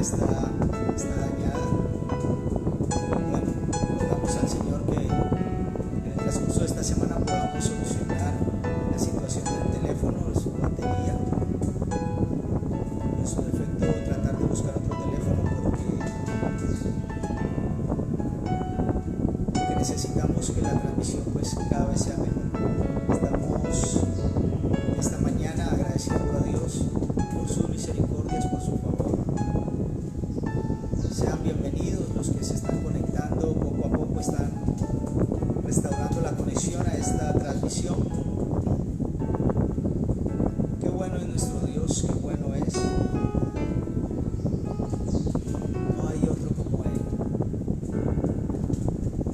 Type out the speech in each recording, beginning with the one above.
está dañada. Bueno, rogamos al Señor que en el transcurso de esta semana podamos solucionar la situación del teléfono, su batería, en su defecto tratar de buscar otro teléfono porque necesitamos que la transmisión pues cada vez sea mejor. Estamos esta mañana agradeciendo a Dios por sus misericordias, por su favor. Sean bienvenidos los que se están conectando, poco a poco están restaurando la conexión a esta transmisión. Qué bueno es nuestro Dios, qué bueno es. No hay otro como Él.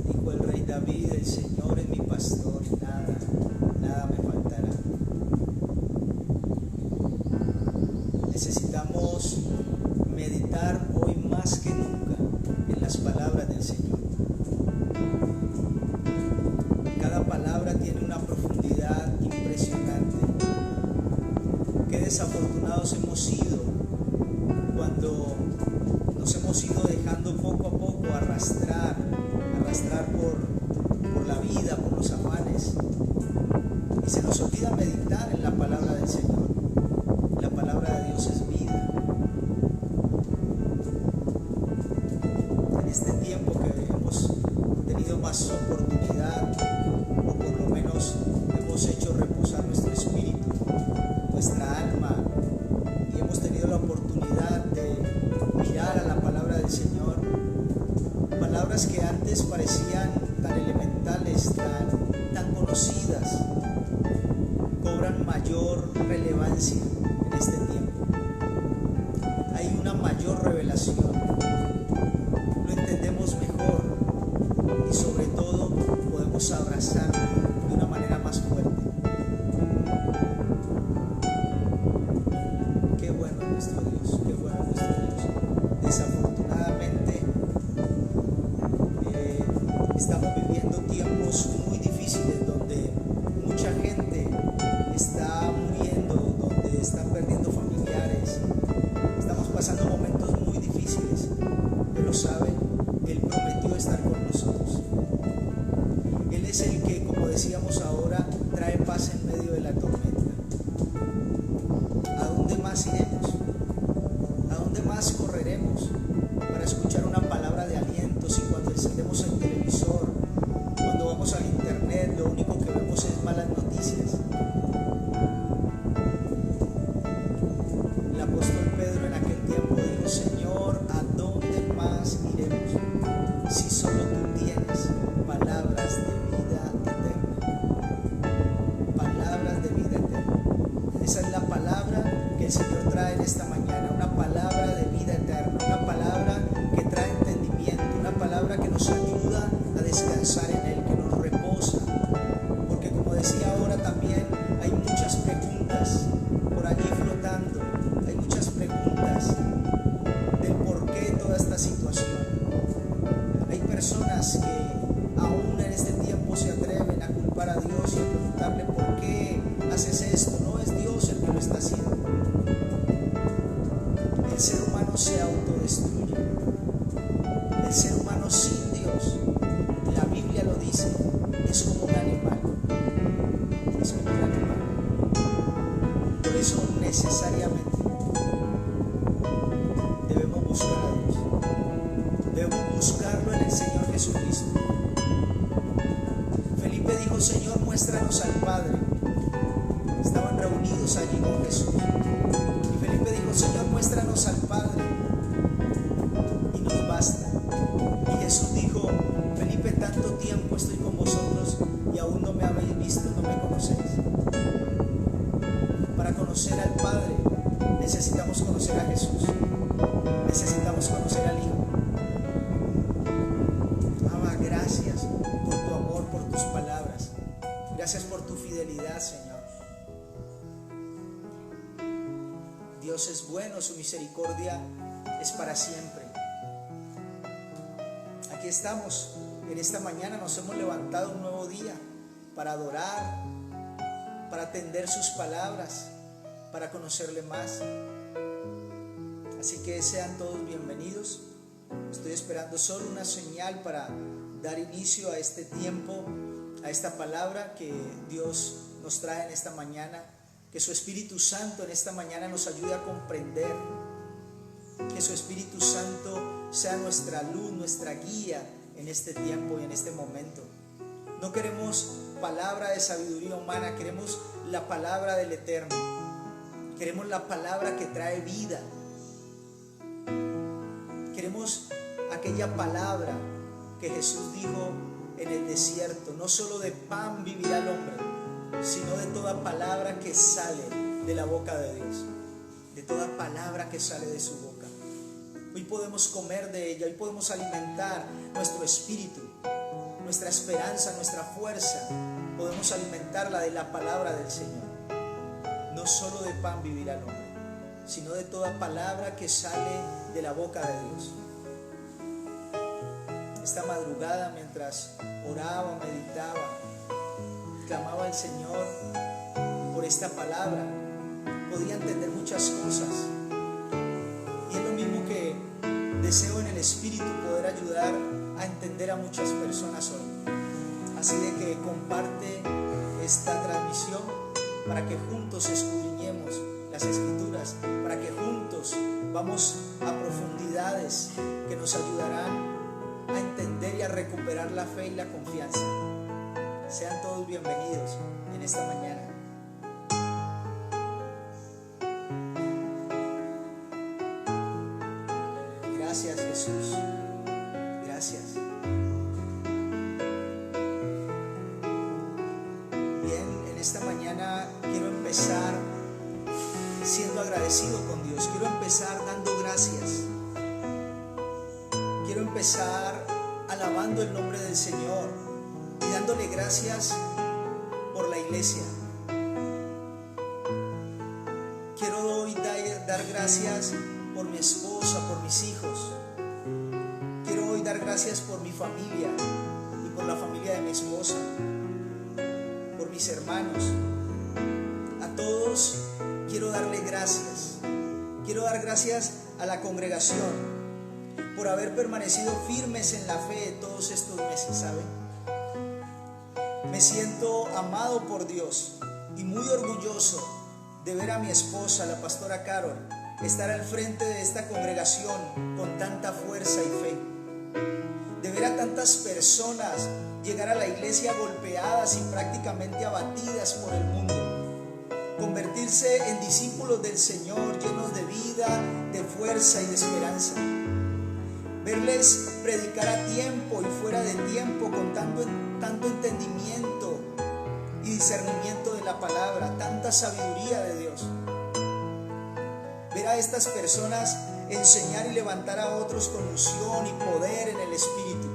Dijo el rey David: el Señor es mi pastor, nada me faltará. Necesitamos meditar hoy más que nunca en las palabras del Señor. Cada palabra tiene una profundidad impresionante. Qué desafortunados hemos sido cuando nos hemos ido dejando poco a poco arrastrar por la vida, por los afanes, y se nos olvida meditar en la palabra del Señor. La palabra de Dios es vida. En este tiempo que hemos tenido más oportunidad, o por lo menos hemos hecho reposar nuestro espíritu, nuestra alma, y hemos tenido la oportunidad de mirar a la palabra del Señor, palabras que antes parecían tan elementales, tan conocidas, cobran mayor relevancia en este tiempo. Hay una mayor revelación, lo entendemos mejor y sobre todo podemos abrazarlo de una manera más fuerte. Qué bueno es nuestro Dios, qué bueno es nuestro Dios. Desafortunadamente estamos viviendo tiempos muy difíciles donde mucha gente está muriendo, donde están perdiendo familiares. Estamos pasando momentos muy difíciles, pero saben, Él prometió estar con nosotros. Él es el que, como decíamos ahora, trae paz en medio de la tormenta. ¿A dónde más iremos? ¿A dónde más correremos para escuchar una palabra de aliento si cuando encendemos el televisor, cuando vamos al internet, lo único que vemos es malas noticias? El apóstol Pedro en aquel tiempo dijo: Señor, ¿a dónde más iremos si solo tú tienes palabras de vida eterna? Palabras de vida eterna. Esa es la palabra que el Señor trae en esta mañana, una palabra de vida eterna, una palabra que trae entendimiento, una palabra que nos ayuda a descansar en Él, que nos reposa. Porque como decía ahora también, hay muchas preguntas por allí flotando, hay muchas preguntas del por qué toda esta situación. Hay personas que aún en este tiempo se atreven a culpar a Dios y a preguntarle: ¿por qué haces esto? No es Dios el que lo está haciendo. El ser humano se autodestruye. El ser humano sin Dios, la Biblia lo dice, es como un animal. Es como un animal. Por eso necesariamente debemos buscar a Dios. Debemos buscarlo en el Señor Jesucristo. Felipe dijo: Señor, muéstranos al Padre. Estaban reunidos allí con Jesús. Y Felipe dijo: Señor, muéstranos al Padre y nos basta. Y Jesús dijo: Felipe, tanto tiempo estoy con vosotros y aún no me habéis visto, no me conocéis. Para conocer al Padre necesitamos conocer a Jesús. Necesitamos conocer al Hijo. Abba, gracias por tu amor, por tus palabras. Gracias por tu fidelidad, Señor. Dios es bueno, su misericordia es para siempre. Aquí estamos, en esta mañana nos hemos levantado un nuevo día para adorar, para atender sus palabras, para conocerle más. Así que sean todos bienvenidos. Estoy esperando solo una señal para dar inicio a este tiempo, a esta palabra que Dios nos trae en esta mañana. Que su Espíritu Santo en esta mañana nos ayude a comprender. Que su Espíritu Santo sea nuestra luz, nuestra guía en este tiempo y en este momento. No queremos palabra de sabiduría humana, queremos la palabra del Eterno. Queremos la palabra que trae vida. Queremos aquella palabra que Jesús dijo en el desierto: no solo de pan vivirá el hombre, sino de toda palabra que sale de la boca de Dios, de toda palabra que sale de su boca. Hoy podemos comer de ella, hoy podemos alimentar nuestro espíritu, nuestra esperanza, nuestra fuerza. Podemos alimentarla de la palabra del Señor. No solo de pan vivirá el hombre, sino de toda palabra que sale de la boca de Dios. Esta madrugada, mientras oraba, meditaba, clamaba al Señor por esta palabra, podía entender muchas cosas. Y es lo mismo que deseo en el Espíritu, poder ayudar a entender a muchas personas hoy. Así de que comparte esta transmisión para que juntos escudriñemos las Escrituras, para que juntos vamos a profundidades que nos ayudarán a entender y a recuperar la fe y la confianza. Sean todos bienvenidos en esta mañana. Gracias, Jesús. Gracias. Bien, en esta mañana quiero empezar siendo agradecido con Dios. Quiero empezar dando gracias. Quiero empezar alabando el nombre del Señor y dándole gracias por la iglesia. Quiero hoy dar gracias por mi esposa, por mis hijos. Quiero hoy dar gracias por mi familia y por la familia de mi esposa, por mis hermanos. A todos quiero darle gracias. Quiero dar gracias a la congregación por haber permanecido firmes en la fe todos estos meses, ¿saben? Me siento amado por Dios y muy orgulloso de ver a mi esposa, la pastora Carol, estar al frente de esta congregación con tanta fuerza y fe. De ver a tantas personas llegar a la iglesia golpeadas y prácticamente abatidas por el mundo, convertirse en discípulos del Señor llenos de vida, de fuerza y de esperanza. Verles predicar a tiempo y fuera de tiempo con tanto entendimiento y discernimiento de la palabra, tanta sabiduría de Dios. Ver a estas personas enseñar y levantar a otros con unción y poder en el Espíritu.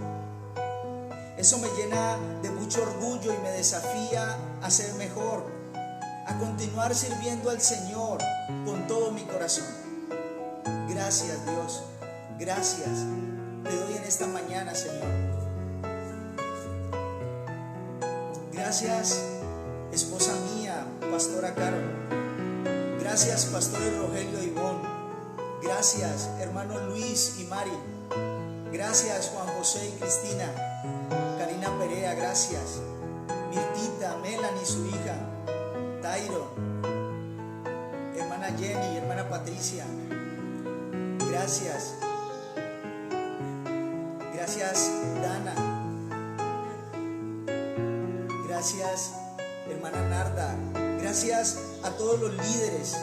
Eso me llena de mucho orgullo y me desafía a ser mejor, a continuar sirviendo al Señor con todo mi corazón. Gracias, Dios. Gracias te doy en esta mañana, Señor. Gracias, esposa mía, pastora Carol. Gracias, pastores Rogelio y Ivonne. Gracias, hermanos Luis y Mari. Gracias, Juan José y Cristina. Karina Perea, gracias. Mirtita, Melanie y su hija. Tairo. Hermana Jenny y hermana Patricia. Gracias. Gracias, Dana. Gracias, hermana Narda. Gracias a todos los líderes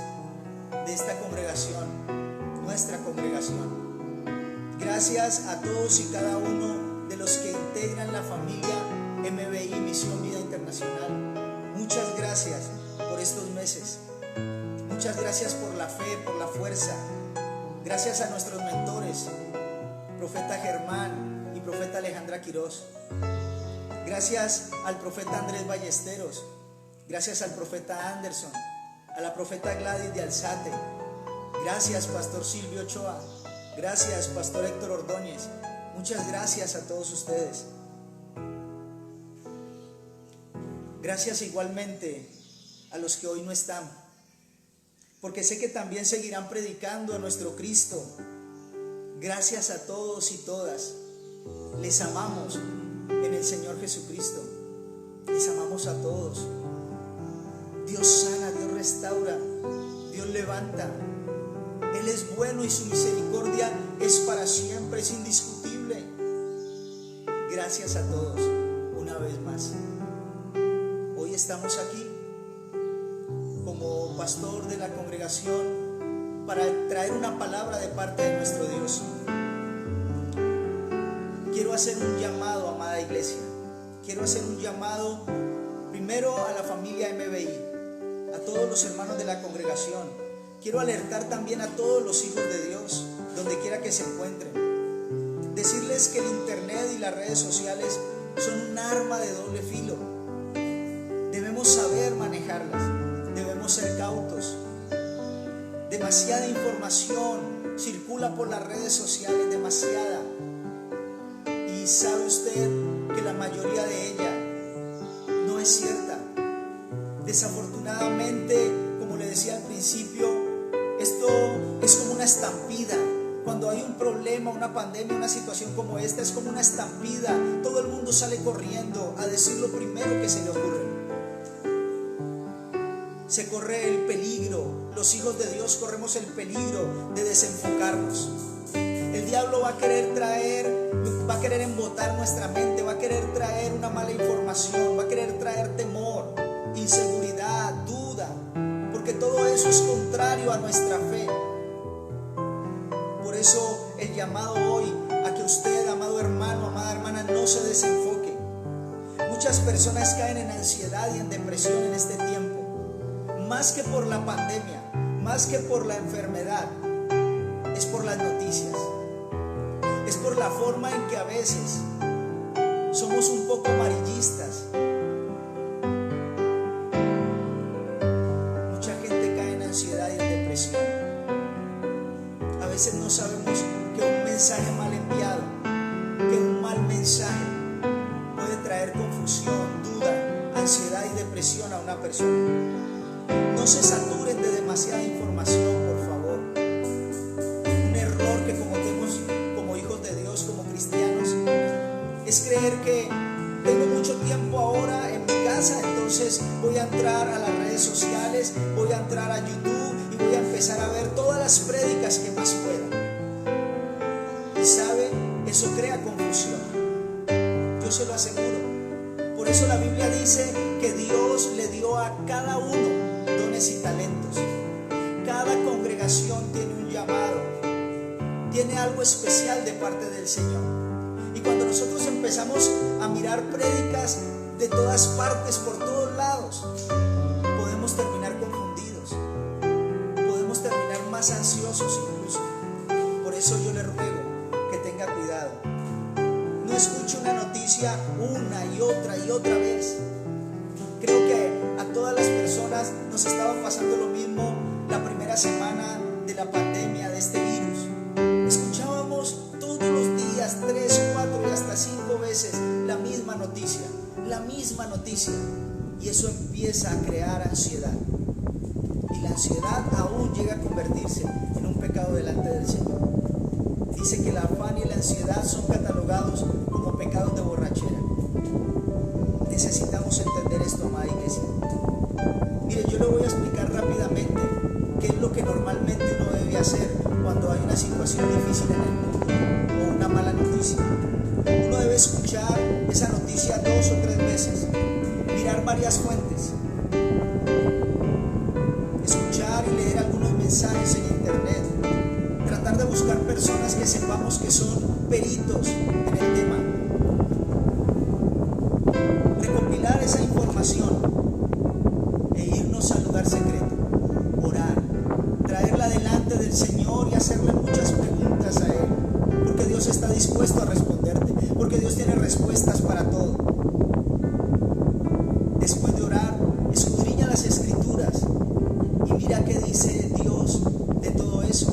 de esta congregación, nuestra congregación. Gracias a todos y cada uno de los que integran la familia MBI Misión Vida Internacional. Muchas gracias por estos meses. Muchas gracias por la fe, por la fuerza. Gracias a nuestros mentores, profeta Germán y profeta Alejandra Quirós. Gracias al profeta Andrés Ballesteros. Gracias al profeta Anderson, a la profeta Gladys de Alzate. Gracias, pastor Silvio Ochoa. Gracias, pastor Héctor Ordóñez. Muchas gracias a todos ustedes. Gracias igualmente a los que hoy no están, porque sé que también seguirán predicando a nuestro Cristo. Gracias a todos y todas. Les amamos en el Señor Jesucristo. Les amamos a todos. Dios sana, Dios restaura, Dios levanta. Él es bueno y su misericordia es para siempre, es indiscutible. Gracias a todos una vez más. Hoy estamos aquí como pastor de la congregación para traer una palabra de parte de nuestro Dios. Quiero hacer un llamado, amada iglesia. Quiero hacer un llamado primero a la familia MBI, a todos los hermanos de la congregación. Quiero alertar también a todos los hijos de Dios, donde quiera que se encuentren. Decirles que el internet y las redes sociales son un arma de doble filo. Debemos saber manejarlas, debemos ser cautos. Demasiada información circula por las redes sociales, demasiada. Y sabe usted que la mayoría de ella no es cierta. Desafortunadamente, como le decía al principio, esto es como una estampida. Cuando hay un problema, una pandemia, una situación como esta, es como una estampida. Todo el mundo sale corriendo a decir lo primero que se le ocurre. Se corre el peligro. Los hijos de Dios corremos el peligro de desenfocarnos. El diablo va a querer embotar nuestra mente, va a querer traer una mala información, va a querer traer temor, inseguridad, duda, porque todo eso es contrario a nuestra fe. Por eso el llamado hoy a que usted, amado hermano, amada hermana, no se desenfoque. Muchas personas caen en ansiedad y en depresión en este tiempo, más que por la pandemia, más que por la enfermedad, es por las noticias. Es por la forma en que a veces somos un poco amarillistas. Mucha gente cae en ansiedad y en depresión. A veces no sabemos que un mensaje mal enviado, que un mal mensaje puede traer confusión, duda, ansiedad y depresión a una persona. No se saturen de demasiada información, por favor. Un error que cometemos como hijos de Dios, como cristianos, es creer que tengo mucho tiempo ahora en mi casa, entonces voy a entrar a las redes sociales, voy a entrar a YouTube y voy a empezar a ver todas las prédicas que más pueda. Y sabe, eso crea confusión. Yo se lo aseguro. Por eso la Biblia dice que Dios le dio a cada uno dones y talentos. Cada congregación tiene un llamado, tiene algo especial de parte del Señor. Y cuando nosotros empezamos a mirar prédicas de todas partes, por todos lados, podemos terminar confundidos, podemos terminar más ansiosos incluso. Por eso yo le ruego que tenga cuidado. No escuche una noticia una y otra vez. Creo que a todas las personas nos estaba pasando lo mismo la primera semana de la pandemia de este virus. Escuchábamos todos los días 3, 4 y hasta 5 veces la misma noticia, y eso empieza a crear ansiedad, y la ansiedad aún llega a convertirse en un pecado delante del Señor. Dice que el afán y la ansiedad son catalogados como pecados de borrachera. Necesitamos entender esto, amada iglesia. Mire, yo le voy a explicar rápidamente qué es lo que normalmente uno debe hacer cuando hay una situación difícil en el mundo o una mala noticia. Uno debe escuchar esa noticia 2 o 3 veces, mirar varias fuentes, escuchar y leer algunos mensajes en internet, tratar de buscar personas que sepamos que son peritos en el tema, recopilar esa información e irnos al lugar secreto, orar, traerla delante del Señor y hacerle muchas preguntas a Él, porque Dios está dispuesto a responderte, porque Dios tiene respuestas para todo. Después de orar, escudriña las Escrituras y mira qué dice Dios de todo eso.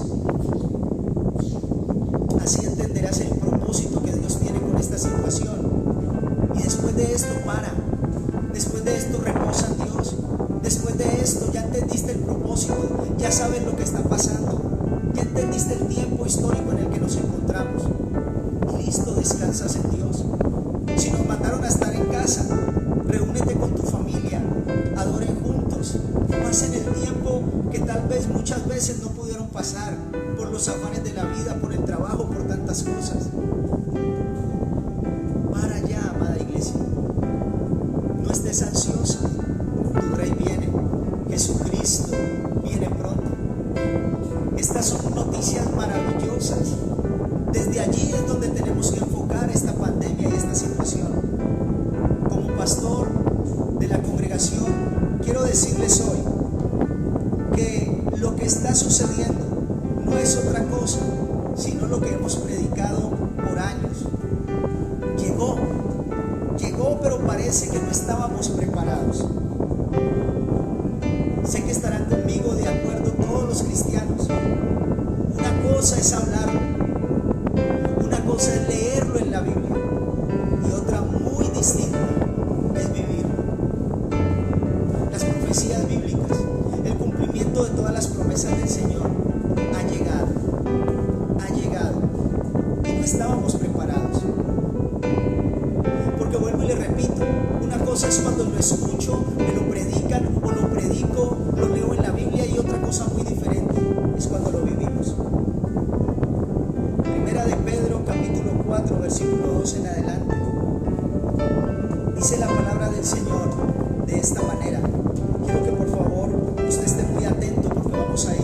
Así entenderás el propósito que Dios tiene con esta situación. Y después de esto, para. Después de esto, reposa en Dios. Después de esto, ya entendiste el propósito. Ya sabes la vida, por el trabajo, por tantas cosas. Para allá, amada iglesia. No estés ansiosa. Tu Rey viene. Jesucristo viene pronto. Estas son noticias maravillosas. Desde allí es donde tenemos que enfocar esta pandemia y esta situación. Como pastor de la congregación, quiero decirles hoy que lo que está sucediendo no es otra cosa, sino lo que hemos predicado por años. Llegó, pero parece que no estábamos preparados. Sé que estarán conmigo de acuerdo todos los cristianos. Una cosa es hablarlo, una cosa es leerlo en la Biblia y otra muy distinta es vivirlo. Las profecías bíblicas, el cumplimiento de todas las promesas del Señor ha llegado y no estábamos preparados. Porque vuelvo y le repito, una cosa es cuando lo escucho, me lo predican o lo predico, lo leo en la Biblia, y otra cosa muy diferente es cuando lo vivimos. Primera de Pedro capítulo 4 versículo 2 en adelante. Dice la palabra del Señor de esta manera. Quiero que por favor usted esté muy atento porque vamos a ir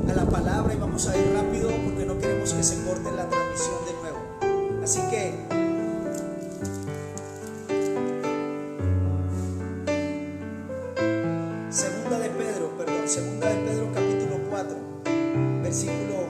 a la palabra y vamos a ir rápido porque no queremos que se corte la transmisión de nuevo. Así que Segunda de Pedro capítulo 4 versículo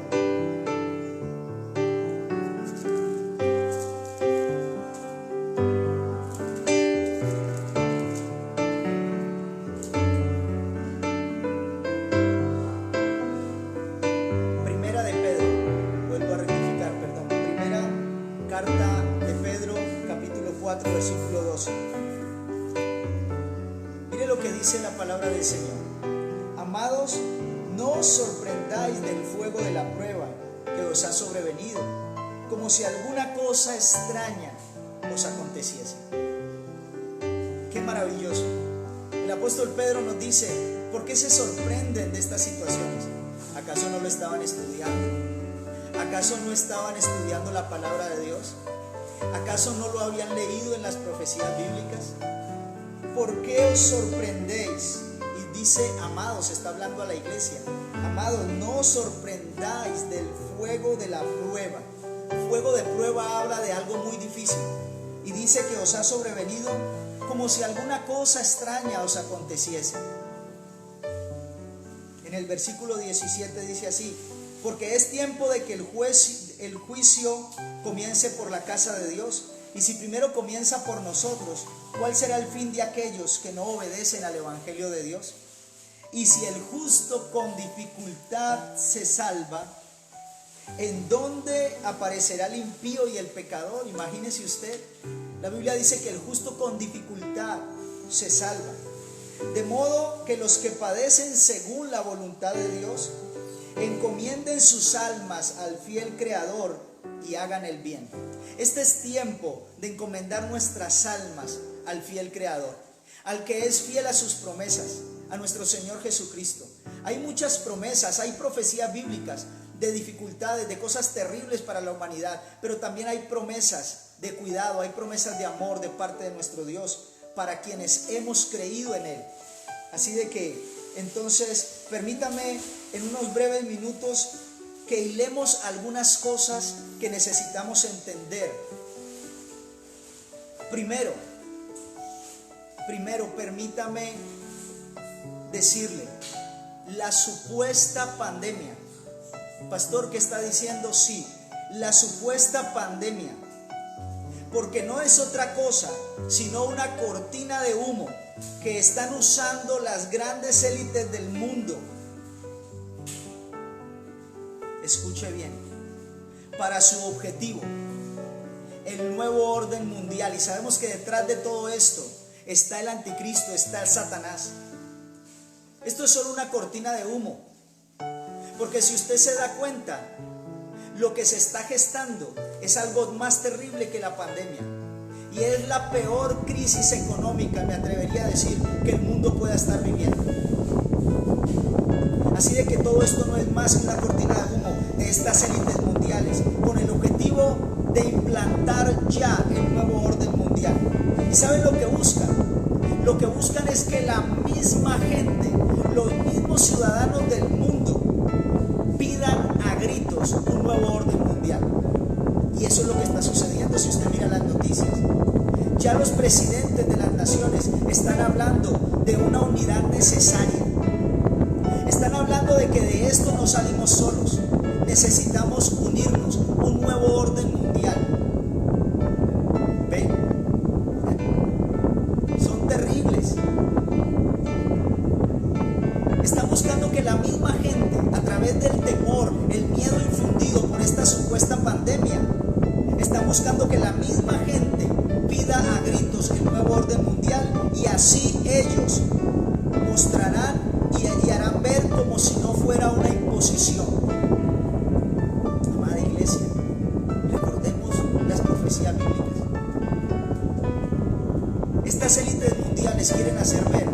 12. Mire lo que dice la palabra del Señor. Amados, no os sorprendáis del fuego de la prueba que os ha sobrevenido, como si alguna cosa extraña os aconteciese. Qué maravilloso. El apóstol Pedro nos dice, ¿por qué se sorprenden de estas situaciones? ¿Acaso no lo estaban estudiando? ¿Acaso no estaban estudiando la palabra de Dios? ¿Acaso no lo habían leído en las profecías bíblicas? ¿Por qué os sorprendéis? Y dice, amados, está hablando a la iglesia, amados, no os sorprendáis del fuego de la prueba. Fuego de prueba habla de algo muy difícil. Y dice que os ha sobrevenido como si alguna cosa extraña os aconteciese. En el versículo 17 dice así, porque es tiempo de que el juicio comience por la casa de Dios. Y si primero comienza por nosotros, ¿cuál será el fin de aquellos que no obedecen al evangelio de Dios? Y si el justo con dificultad se salva, ¿en dónde aparecerá el impío y el pecador? Imagínese usted, la Biblia dice que el justo con dificultad se salva. De modo que los que padecen según la voluntad de Dios, encomienden sus almas al fiel Creador y hagan el bien. Este es tiempo de encomendar nuestras almas al fiel Creador, al que es fiel a sus promesas, a nuestro Señor Jesucristo. Hay muchas promesas, hay profecías bíblicas de dificultades, de cosas terribles para la humanidad, pero también hay promesas de cuidado, hay promesas de amor de parte de nuestro Dios para quienes hemos creído en Él. Así de que, entonces, permítame en unos breves minutos que hilemos algunas cosas que necesitamos entender. Primero, permítame decirle, la supuesta pandemia. Pastor, ¿qué está diciendo? Sí, la supuesta pandemia, porque no es otra cosa sino una cortina de humo que están usando las grandes élites del mundo. Escuche bien, para su objetivo, el nuevo orden mundial. Y sabemos que detrás de todo esto está el anticristo, está el Satanás. Esto es solo una cortina de humo, porque si usted se da cuenta, lo que se está gestando es algo más terrible que la pandemia, y es la peor crisis económica, me atrevería a decir, que el mundo pueda estar viviendo. Así de que todo esto no es más que una cortina de humo. de estas élites mundiales con el objetivo de implantar ya el nuevo orden mundial. ¿Y saben lo que buscan? Lo que buscan es que la misma gente, los mismos ciudadanos del mundo pidan a gritos un nuevo orden mundial. Y eso es lo que está sucediendo si usted mira las noticias. Ya los presidentes de las naciones están hablando de una unidad necesaria. Están hablando de que de esto no salimos solos. Necesitamos unirnos, un nuevo orden mundial. ¿Ven? Son terribles. Están buscando que la misma gente, a través del temor, el miedo infundido por esta supuesta pandemia, están buscando que la misma gente pida a gritos el nuevo orden mundial, y así ellos mostrarán y harán ver como si no fuera una imposición. Amada iglesia, recordemos las profecías bíblicas. Estas élites mundiales quieren hacer ver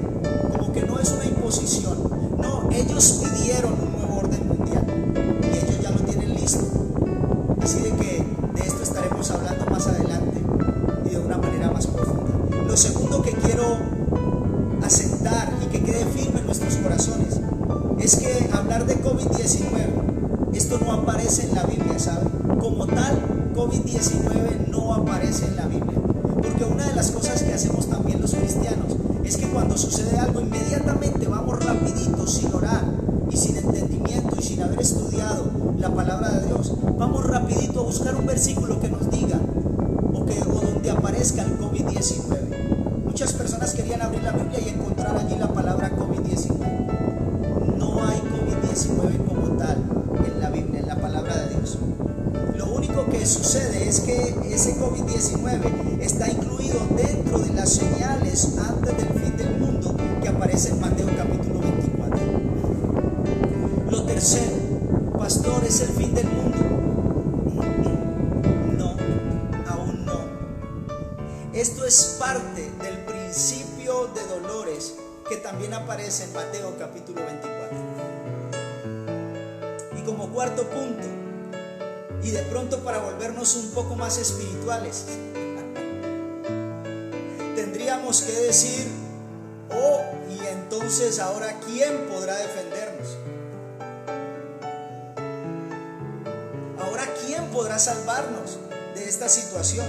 como que no es una imposición. No, ellos pidieron un nuevo orden mundial y ellos ya lo tienen listo. Así de que de esto estaremos hablando más adelante y de una manera más profunda. Lo segundo que quiero asentar y que quede firme en nuestros corazones es que hablar de COVID-19, esto no aparece en la Biblia, ¿sabe? Como tal, COVID-19 no aparece en la Biblia. Porque una de las cosas que hacemos también los cristianos es que cuando sucede algo inmediatamente vamos rapidito, sin orar y sin entendimiento y sin haber estudiado la palabra de Dios, vamos rapidito a buscar un versículo que nos diga o donde aparezca el COVID-19. Muchas personas querían abrir la Biblia y encontrar allí la palabra COVID-19. No hay COVID-19 como tal en la Biblia, en la palabra de Dios. Lo único que sucede es que ese COVID-19 está incluido dentro de las señales antes del fin del mundo que aparece en Mateo capítulo 24. Lo tercero, pastor, ¿es el fin del mundo? No, aún no. Esto es parte del principio de dolores que también aparece en Mateo capítulo 24. Y como cuarto punto, y de pronto para volvernos un poco más espirituales, tendríamos que decir, oh, y entonces ahora ¿quién podrá defendernos? Ahora ¿quién podrá salvarnos de esta situación?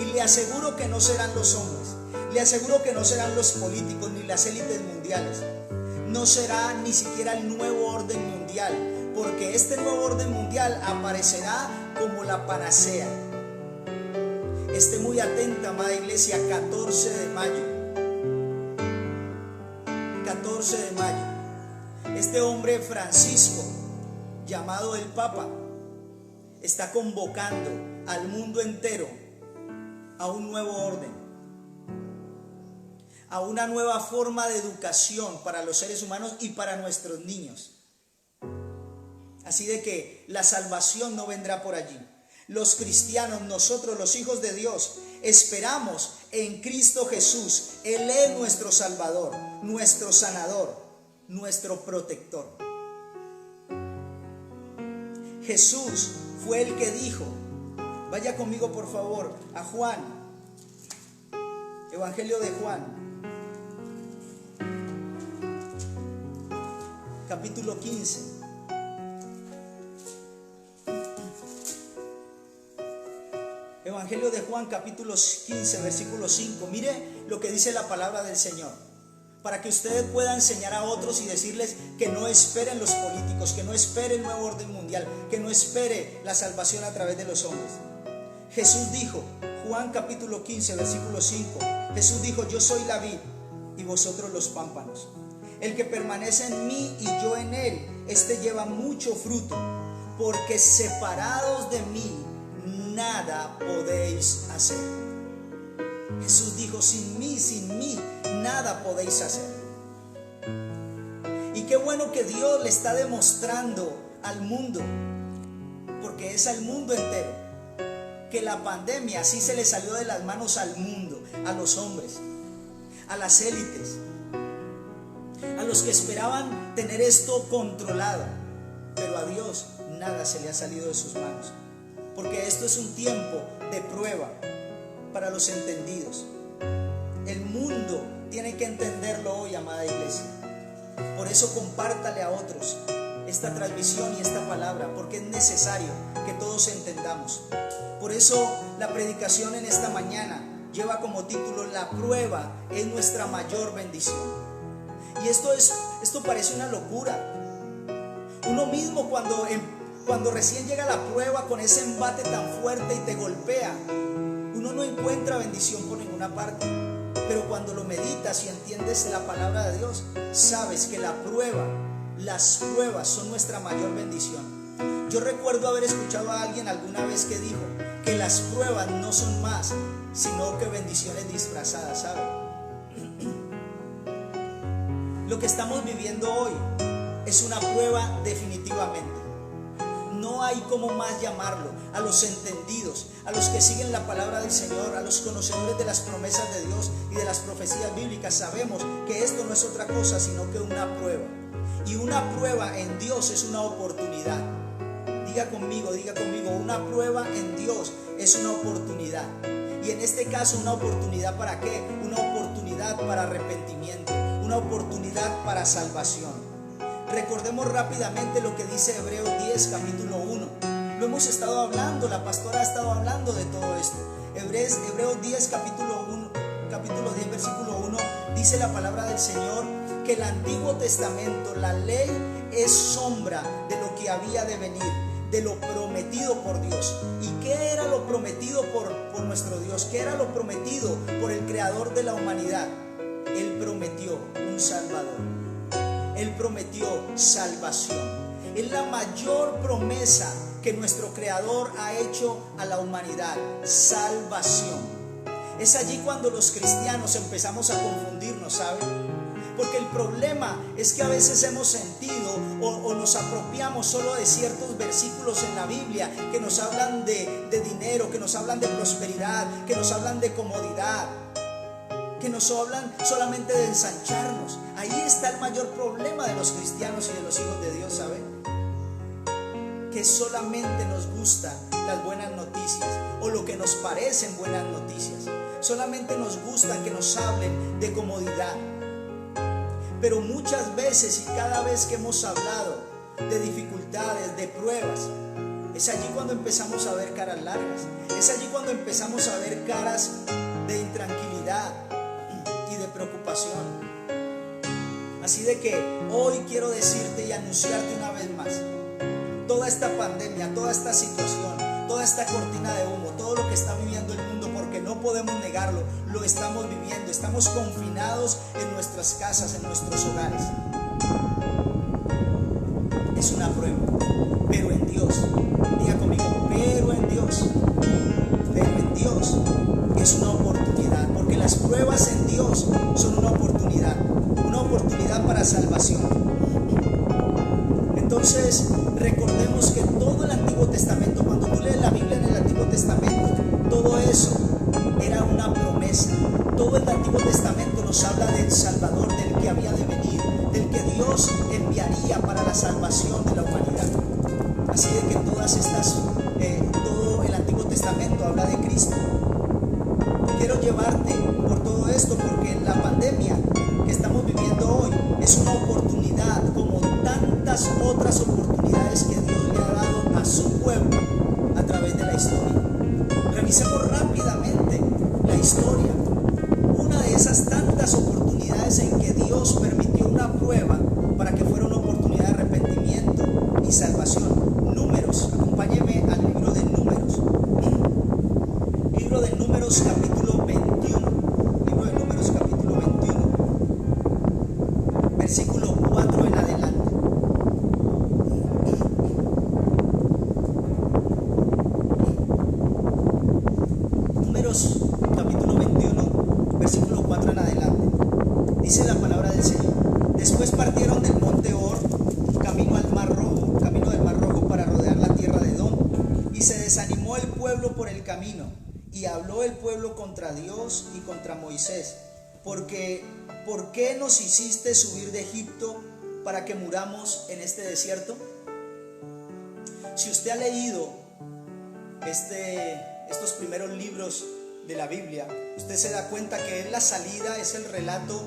Y le aseguro que no serán los hombres, le aseguro que no serán los políticos ni las élites mundiales, no será ni siquiera el nuevo orden mundial, porque este nuevo orden mundial aparecerá como la panacea. Esté muy atenta, amada iglesia, 14 de mayo. 14 de mayo. Este hombre Francisco, llamado el Papa, está convocando al mundo entero a un nuevo orden, a una nueva forma de educación para los seres humanos y para nuestros niños. Así de que la salvación no vendrá por allí. Los cristianos, nosotros los hijos de Dios, esperamos en Cristo Jesús. Él es nuestro Salvador, nuestro sanador, nuestro protector. Jesús fue el que dijo, vaya conmigo por favor a Juan, Evangelio de Juan, capítulo 15. Evangelio de Juan capítulo 15 versículo 5. Mire lo que dice la palabra del Señor, para que ustedes puedan enseñar a otros y decirles que no esperen los políticos, que no espere el nuevo orden mundial, que no espere la salvación a través de los hombres. Jesús dijo, Juan capítulo 15 versículo 5, Jesús dijo, yo soy la vid y vosotros los pámpanos. El que permanece en mí y yo en él, este lleva mucho fruto, porque separados de mí nada podéis hacer. Jesús dijo, sin mí, nada podéis hacer. Y qué bueno que Dios le está demostrando al mundo, porque es al mundo entero, que la pandemia sí se le salió de las manos al mundo, a los hombres, a las élites, a los que esperaban tener esto controlado, pero a Dios nada se le ha salido de sus manos. Porque esto es un tiempo de prueba para los entendidos. El mundo tiene que entenderlo hoy, amada iglesia. Por eso compártale a otros esta transmisión y esta palabra, porque es necesario que todos entendamos. Por eso la predicación en esta mañana lleva como título: la prueba es nuestra mayor bendición. Y esto parece una locura. Uno mismo cuando recién llega la prueba, con ese embate tan fuerte y te golpea, uno no encuentra bendición por ninguna parte. Pero cuando lo meditas y entiendes la palabra de Dios, sabes que las pruebas son nuestra mayor bendición. Yo recuerdo haber escuchado a alguien alguna vez que dijo que las pruebas no son más sino que bendiciones disfrazadas, ¿sabe? Lo que estamos viviendo hoy es una prueba definitivamente. No hay cómo más llamarlo. A los entendidos, a los que siguen la palabra del Señor, a los conocedores de las promesas de Dios y de las profecías bíblicas, sabemos que esto no es otra cosa sino que una prueba. Y una prueba en Dios es una oportunidad. Diga conmigo, una prueba en Dios es una oportunidad. Y en este caso, ¿una oportunidad para qué? Una oportunidad para arrepentimiento, una oportunidad para salvación. Recordemos rápidamente lo que dice Hebreos 10, capítulo 1. Lo hemos estado hablando, la pastora ha estado hablando de todo esto. Hebreos 10, capítulo 10, versículo 1, dice la palabra del Señor que el Antiguo Testamento, la ley, es sombra de lo que había de venir, de lo prometido por Dios. ¿Y qué era lo prometido por nuestro Dios? ¿Qué era lo prometido por el Creador de la humanidad? Él prometió un Salvador. Él prometió salvación. Es la mayor promesa que nuestro Creador ha hecho a la humanidad: salvación. Es allí cuando los cristianos empezamos a confundirnos, ¿sabe? Porque el problema es que a veces hemos sentido o nos apropiamos solo de ciertos versículos en la Biblia que nos hablan de dinero, que nos hablan de prosperidad, que nos hablan de comodidad, que nos hablan solamente de ensancharnos. Ahí está el mayor problema de los cristianos y de los hijos de Dios, ¿sabe? Que solamente nos gustan las buenas noticias o lo que nos parecen buenas noticias. Solamente nos gustan que nos hablen de comodidad. Pero muchas veces y cada vez que hemos hablado de dificultades, de pruebas, es allí cuando empezamos a ver caras largas. Es allí cuando empezamos a ver caras de intranquilidad y de preocupación. Así de que hoy quiero decirte y anunciarte una vez más: toda esta pandemia, toda esta situación, toda esta cortina de humo, todo lo que está viviendo el mundo, porque no podemos negarlo, lo estamos viviendo. Estamos confinados en nuestras casas, en nuestros hogares. Es una prueba, pero en Dios, diga conmigo, pero en Dios es una oportunidad, porque las pruebas en Dios son una oportunidad para salvación. Entonces, recordemos que todo el Antiguo Testamento, cuando tú lees la Biblia en el Antiguo Testamento, todo eso era una promesa. Todo el Antiguo Testamento nos habla del Salvador, del que había de venir, del que Dios enviaría para la salvación de la humanidad. Así de que todo el Antiguo Testamento habla de Cristo. Quiero llevarte por todo esto porque la pandemia que estamos viviendo hoy es una oportunidad, como tantas otras oportunidades que Dios le ha dado a su pueblo a través de la historia. Revisemos rápidamente la historia. Una de esas tantas oportunidades en que Dios permitió una prueba para que fuera una oportunidad de arrepentimiento y salvación. Números, acompáñeme al libro de Números. Libro de Números, capítulo 21. Libro de Números, capítulo 21. Versículo 4 en adelante. Números, capítulo 21, versículo 4 en adelante. Dice la palabra del Señor: después partieron del monte Hor, camino del Mar Rojo para rodear la tierra de Edom. Y se desanimó el pueblo por el camino, y habló el pueblo contra Dios y contra Moisés, porque ¿por qué nos hiciste subir de Egipto para que muramos en este desierto? Si usted ha leído estos primeros libros de la Biblia, usted se da cuenta que en la salida es el relato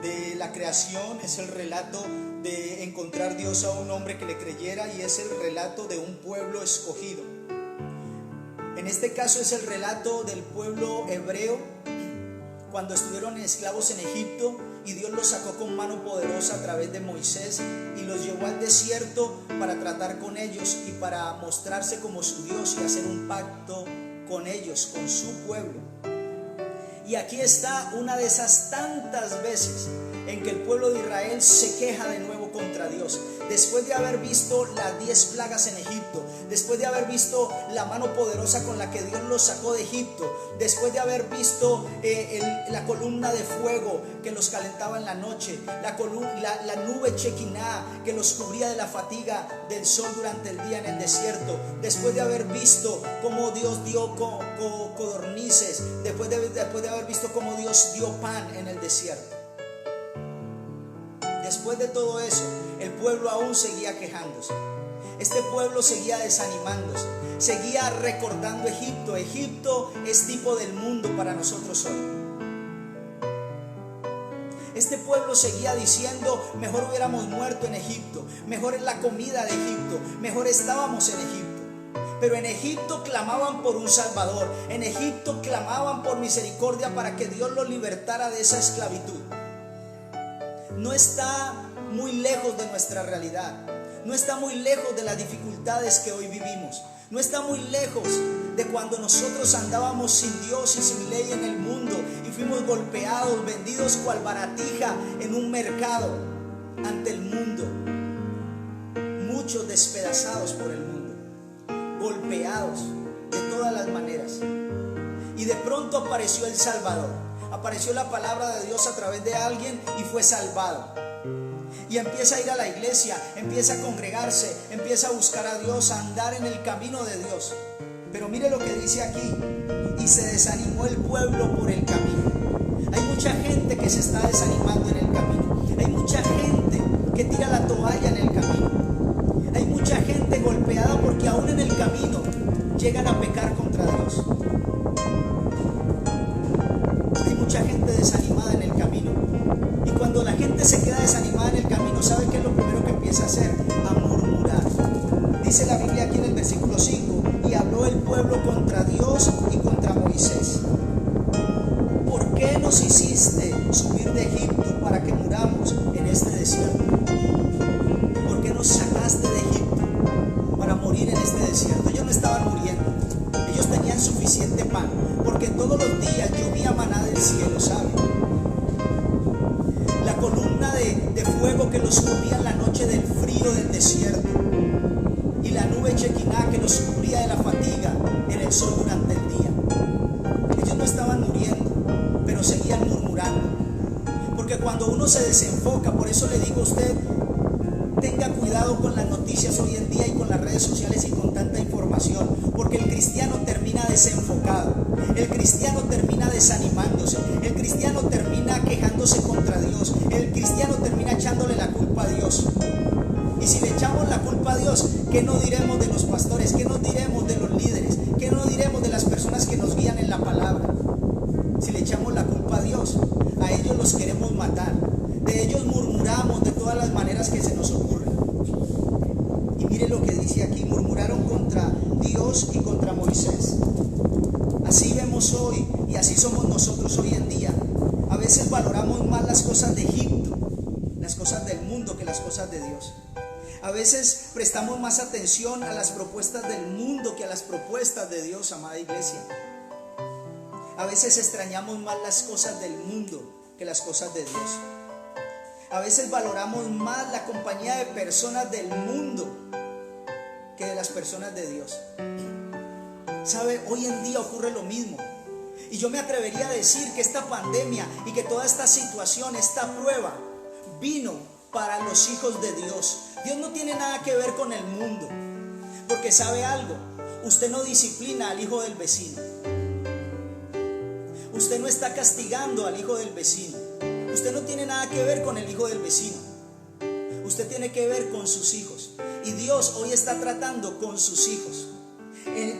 de la creación, es el relato de encontrar Dios a un hombre que le creyera, y es el relato de un pueblo escogido. En este caso es el relato del pueblo hebreo cuando estuvieron esclavos en Egipto, y Dios los sacó con mano poderosa a través de Moisés y los llevó al desierto para tratar con ellos y para mostrarse como su Dios y hacer un pacto con ellos, con su pueblo. Y aquí está una de esas tantas veces en que el pueblo de Israel se queja de nuevo contra Dios. Después de haber visto las 10 plagas en Egipto, después de haber visto la mano poderosa con la que Dios los sacó de Egipto, después de haber visto la columna de fuego que los calentaba en la noche, la nube Shekinah que los cubría de la fatiga del sol durante el día en el desierto, después de haber visto cómo Dios dio codornices, después de haber visto cómo Dios dio pan en el desierto. Después de todo eso, el pueblo aún seguía quejándose. Este pueblo seguía desanimándose, seguía recordando Egipto. Egipto es tipo del mundo para nosotros hoy. Este pueblo seguía diciendo: mejor hubiéramos muerto en Egipto, mejor es la comida de Egipto, mejor estábamos en Egipto. Pero en Egipto clamaban por un Salvador, en Egipto clamaban por misericordia para que Dios los libertara de esa esclavitud. No está muy lejos de nuestra realidad, no está muy lejos de las dificultades que hoy vivimos, no está muy lejos de cuando nosotros andábamos sin Dios y sin ley en el mundo y fuimos golpeados, vendidos cual baratija en un mercado ante el mundo, muchos despedazados por el mundo, golpeados de todas las maneras. Y de pronto apareció el Salvador. Apareció la palabra de Dios a través de alguien y fue salvado. Y empieza a ir a la iglesia, empieza a congregarse, empieza a buscar a Dios, a andar en el camino de Dios. Pero mire lo que dice aquí: y se desanimó el pueblo por el camino. Hay mucha gente que se está desanimando en el camino. Hay mucha gente que tira la toalla en el camino. Hay mucha gente golpeada porque aún en el camino llegan a pecar contra Dios. Mucha gente desanimada en el camino. Y cuando la gente se queda desanimada en el camino, ¿sabe qué es lo primero que empieza a hacer? A murmurar. Dice la Biblia aquí en el versículo 5: y habló el pueblo contra Dios y contra Moisés. ¿Por qué nos hiciste subir de Egipto para que muramos en este desierto? ¿Por qué nos sacaste de Egipto para morir en este desierto? Ellos no estaban muriendo, ellos tenían suficiente pan, porque todos los días llovía maná del cielo, ¿sabe? La columna de fuego que los cubría en la noche del frío del desierto, y la nube Shekinah que los cubría de la fatiga en el sol durante el día. Ellos no estaban muriendo, pero seguían murmurando. Porque cuando uno se desenfoca, por eso le digo a usted, tenga cuidado con las noticias hoy en día y con las redes sociales y con tanta información, porque el cristiano termina desenfocado, el cristiano termina desanimándose, el cristiano termina quejándose contra Dios, el cristiano termina echándole la culpa a Dios. Y si le echamos la culpa a Dios, ¿qué no diremos de los pastores? ¿Qué no diremos de los líderes? ¿Qué no diremos de las personas que nos guían en la palabra? Si le echamos la culpa a Dios, a ellos los queremos matar, de ellos murmuramos de todas las maneras que se nos ocurren. Y mire lo que dice aquí: murmuraron contra Dios y contra Moisés. Así vemos hoy y así somos nosotros hoy en día. A veces valoramos más las cosas de Egipto, las cosas del mundo, que las cosas de Dios. A veces prestamos más atención a las propuestas del mundo que a las propuestas de Dios, amada iglesia. A veces extrañamos más las cosas del mundo que las cosas de Dios. A veces valoramos más la compañía de personas del mundo que de las personas de Dios. ¿Sabe? Hoy en día ocurre lo mismo. Y yo me atrevería a decir que esta pandemia y que toda esta situación, esta prueba, vino para los hijos de Dios. Dios no tiene nada que ver con el mundo. Porque ¿sabe algo? Usted no disciplina al hijo del vecino. Usted no está castigando al hijo del vecino. Usted no tiene nada que ver con el hijo del vecino. Usted tiene que ver con sus hijos. Y Dios hoy está tratando con sus hijos.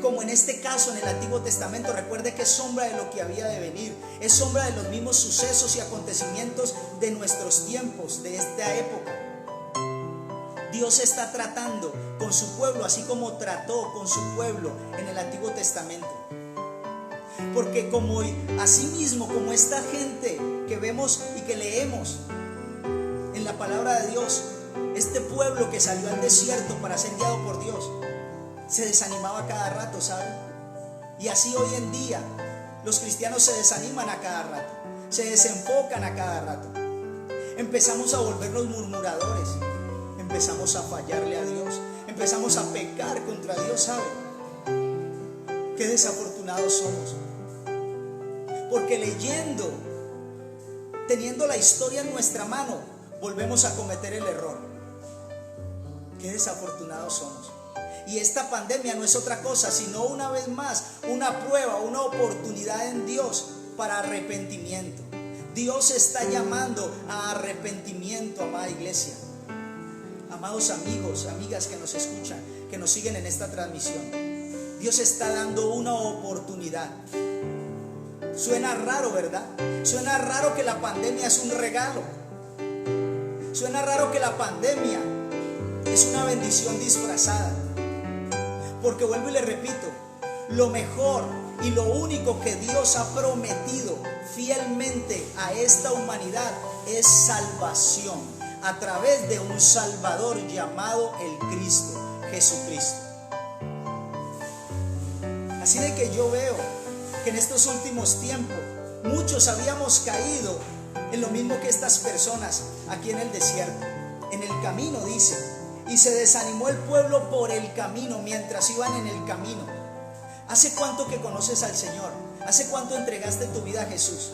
Como en este caso en el Antiguo Testamento, recuerde que es sombra de lo que había de venir, es sombra de los mismos sucesos y acontecimientos de nuestros tiempos, de esta época. Dios está tratando con su pueblo así como trató con su pueblo en el Antiguo Testamento. Porque como así mismo como esta gente que vemos y que leemos en la palabra de Dios, este pueblo que salió al desierto para ser guiado por Dios, se desanimaba cada rato, ¿saben? Y así hoy en día los cristianos se desaniman a cada rato, se desenfocan a cada rato. Empezamos a volvernos murmuradores, empezamos a fallarle a Dios, empezamos a pecar contra Dios, ¿saben? Qué desafortunados somos. Porque teniendo la historia en nuestra mano, volvemos a cometer el error. Qué desafortunados somos. Y esta pandemia no es otra cosa, sino una vez más, una prueba, una oportunidad en Dios para arrepentimiento. Dios está llamando a arrepentimiento, amada iglesia. Amados amigos, amigas que nos escuchan, que nos siguen en esta transmisión. Dios está dando una oportunidad. Suena raro, ¿verdad? Suena raro que la pandemia es un regalo. Suena raro que la pandemia es una bendición disfrazada. Porque vuelvo y le repito, lo mejor y lo único que Dios ha prometido fielmente a esta humanidad es salvación a través de un Salvador llamado el Cristo, Jesucristo. Así de que yo veo que en estos últimos tiempos muchos habíamos caído en lo mismo que estas personas aquí en el desierto. En el camino dice, y se desanimó el pueblo por el camino, mientras iban en el camino. ¿Hace cuánto que conoces al Señor? ¿Hace cuánto entregaste tu vida a Jesús?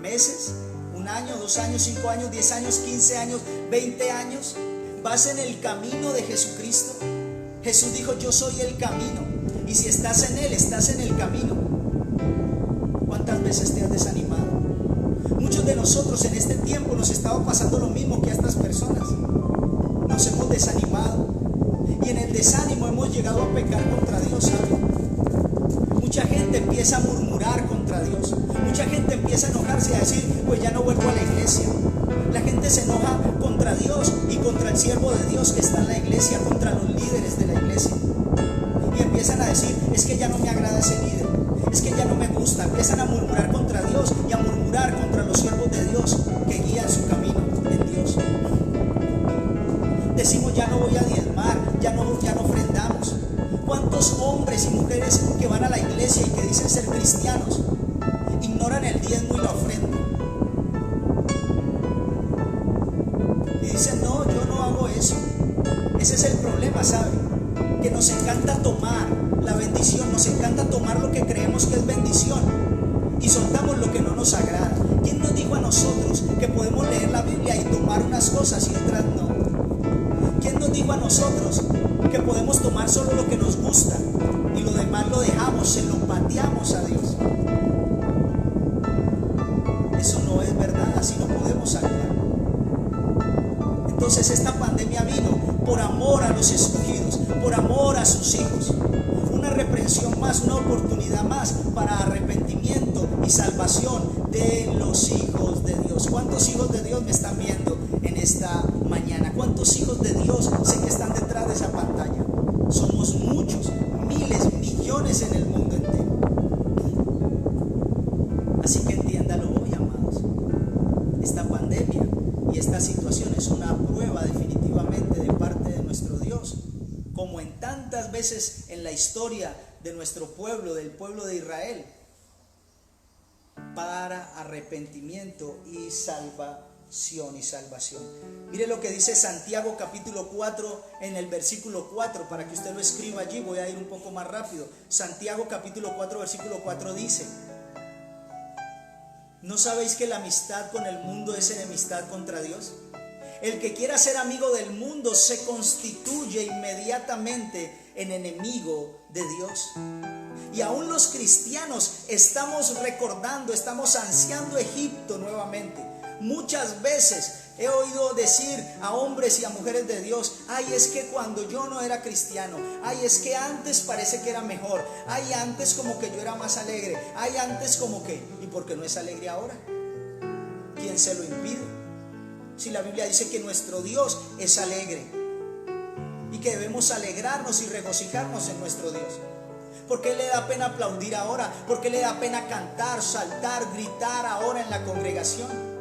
¿Meses? ¿1 año? ¿2 años? ¿5 años? ¿10 años? ¿15 años? ¿20 años? ¿Vas en el camino de Jesucristo? Jesús dijo, yo soy el camino. Y si estás en Él, estás en el camino. ¿Cuántas veces te has desanimado? Muchos de nosotros en este tiempo nos estaba pasando lo mismo que a estas personas. Nos hemos desanimado y en el desánimo hemos llegado a pecar contra Dios, ¿saben? Mucha gente empieza a murmurar contra Dios, mucha gente empieza a enojarse y a decir, pues ya no vuelvo a la iglesia. La gente se enoja contra Dios y contra el siervo de Dios que está en la iglesia, contra los líderes de la iglesia. Y empiezan a decir, es que ya no me agrada ese líder, es que ya no me gusta. Empiezan a murmurar contra Dios y a murmurar contra los siervos de Dios que guían su camino en Dios. Decimos, ya no voy a diezmar, ya no ofrendamos. ¿Cuántos hombres y mujeres que van a la iglesia y que dicen ser cristianos ignoran el diezmo y la ofrenda? Y dicen, no, yo no hago eso. Ese es el problema, ¿saben? Que nos encanta tomar la bendición, nos encanta tomar lo que creemos que es bendición y soltamos lo que no nos agrada. ¿Quién nos dijo a nosotros que podemos leer la Biblia y tomar unas cosas y otras no? ¿Quién nos dijo a nosotros que podemos tomar solo lo que nos gusta y lo demás lo dejamos, se lo pateamos a Dios? Eso no es verdad, así no podemos actuar. Entonces esta pandemia vino por amor a los escogidos, por amor a sus hijos. Una reprensión más, una oportunidad más para arrepentimiento y salvación de los hijos de Dios. ¿Cuántos hijos de Dios me están viendo en esta mañana? ¿Cuántos hijos de Dios sé que están detrás de esa pantalla? Somos muchos, miles, millones en el mundo entero. Así que entiéndalo hoy, amados. Esta pandemia y esta situación es una prueba definitivamente de parte de nuestro Dios, como en tantas veces en la historia de nuestro pueblo, del pueblo de Israel, para arrepentimiento y salvación. Mire lo que dice Santiago capítulo 4 en el versículo 4, para que usted lo escriba allí. Voy a ir un poco más rápido. Santiago capítulo 4 versículo 4 dice: ¿no sabéis que la amistad con el mundo es enemistad contra Dios? El que quiera ser amigo del mundo se constituye inmediatamente en enemigo de Dios. Y aún los cristianos estamos recordando, estamos ansiando Egipto nuevamente. Muchas veces He oído decir a hombres y a mujeres de Dios: ay, es que cuando yo no era cristiano, ay, es que antes parece que era mejor, ay, antes como que yo era más alegre, ay, antes como que... ¿Y por qué no es alegre ahora? ¿Quién se lo impide? Si la Biblia dice que nuestro Dios es alegre y que debemos alegrarnos y regocijarnos en nuestro Dios. ¿Por qué le da pena aplaudir ahora? ¿Por qué le da pena cantar, saltar, gritar ahora en la congregación?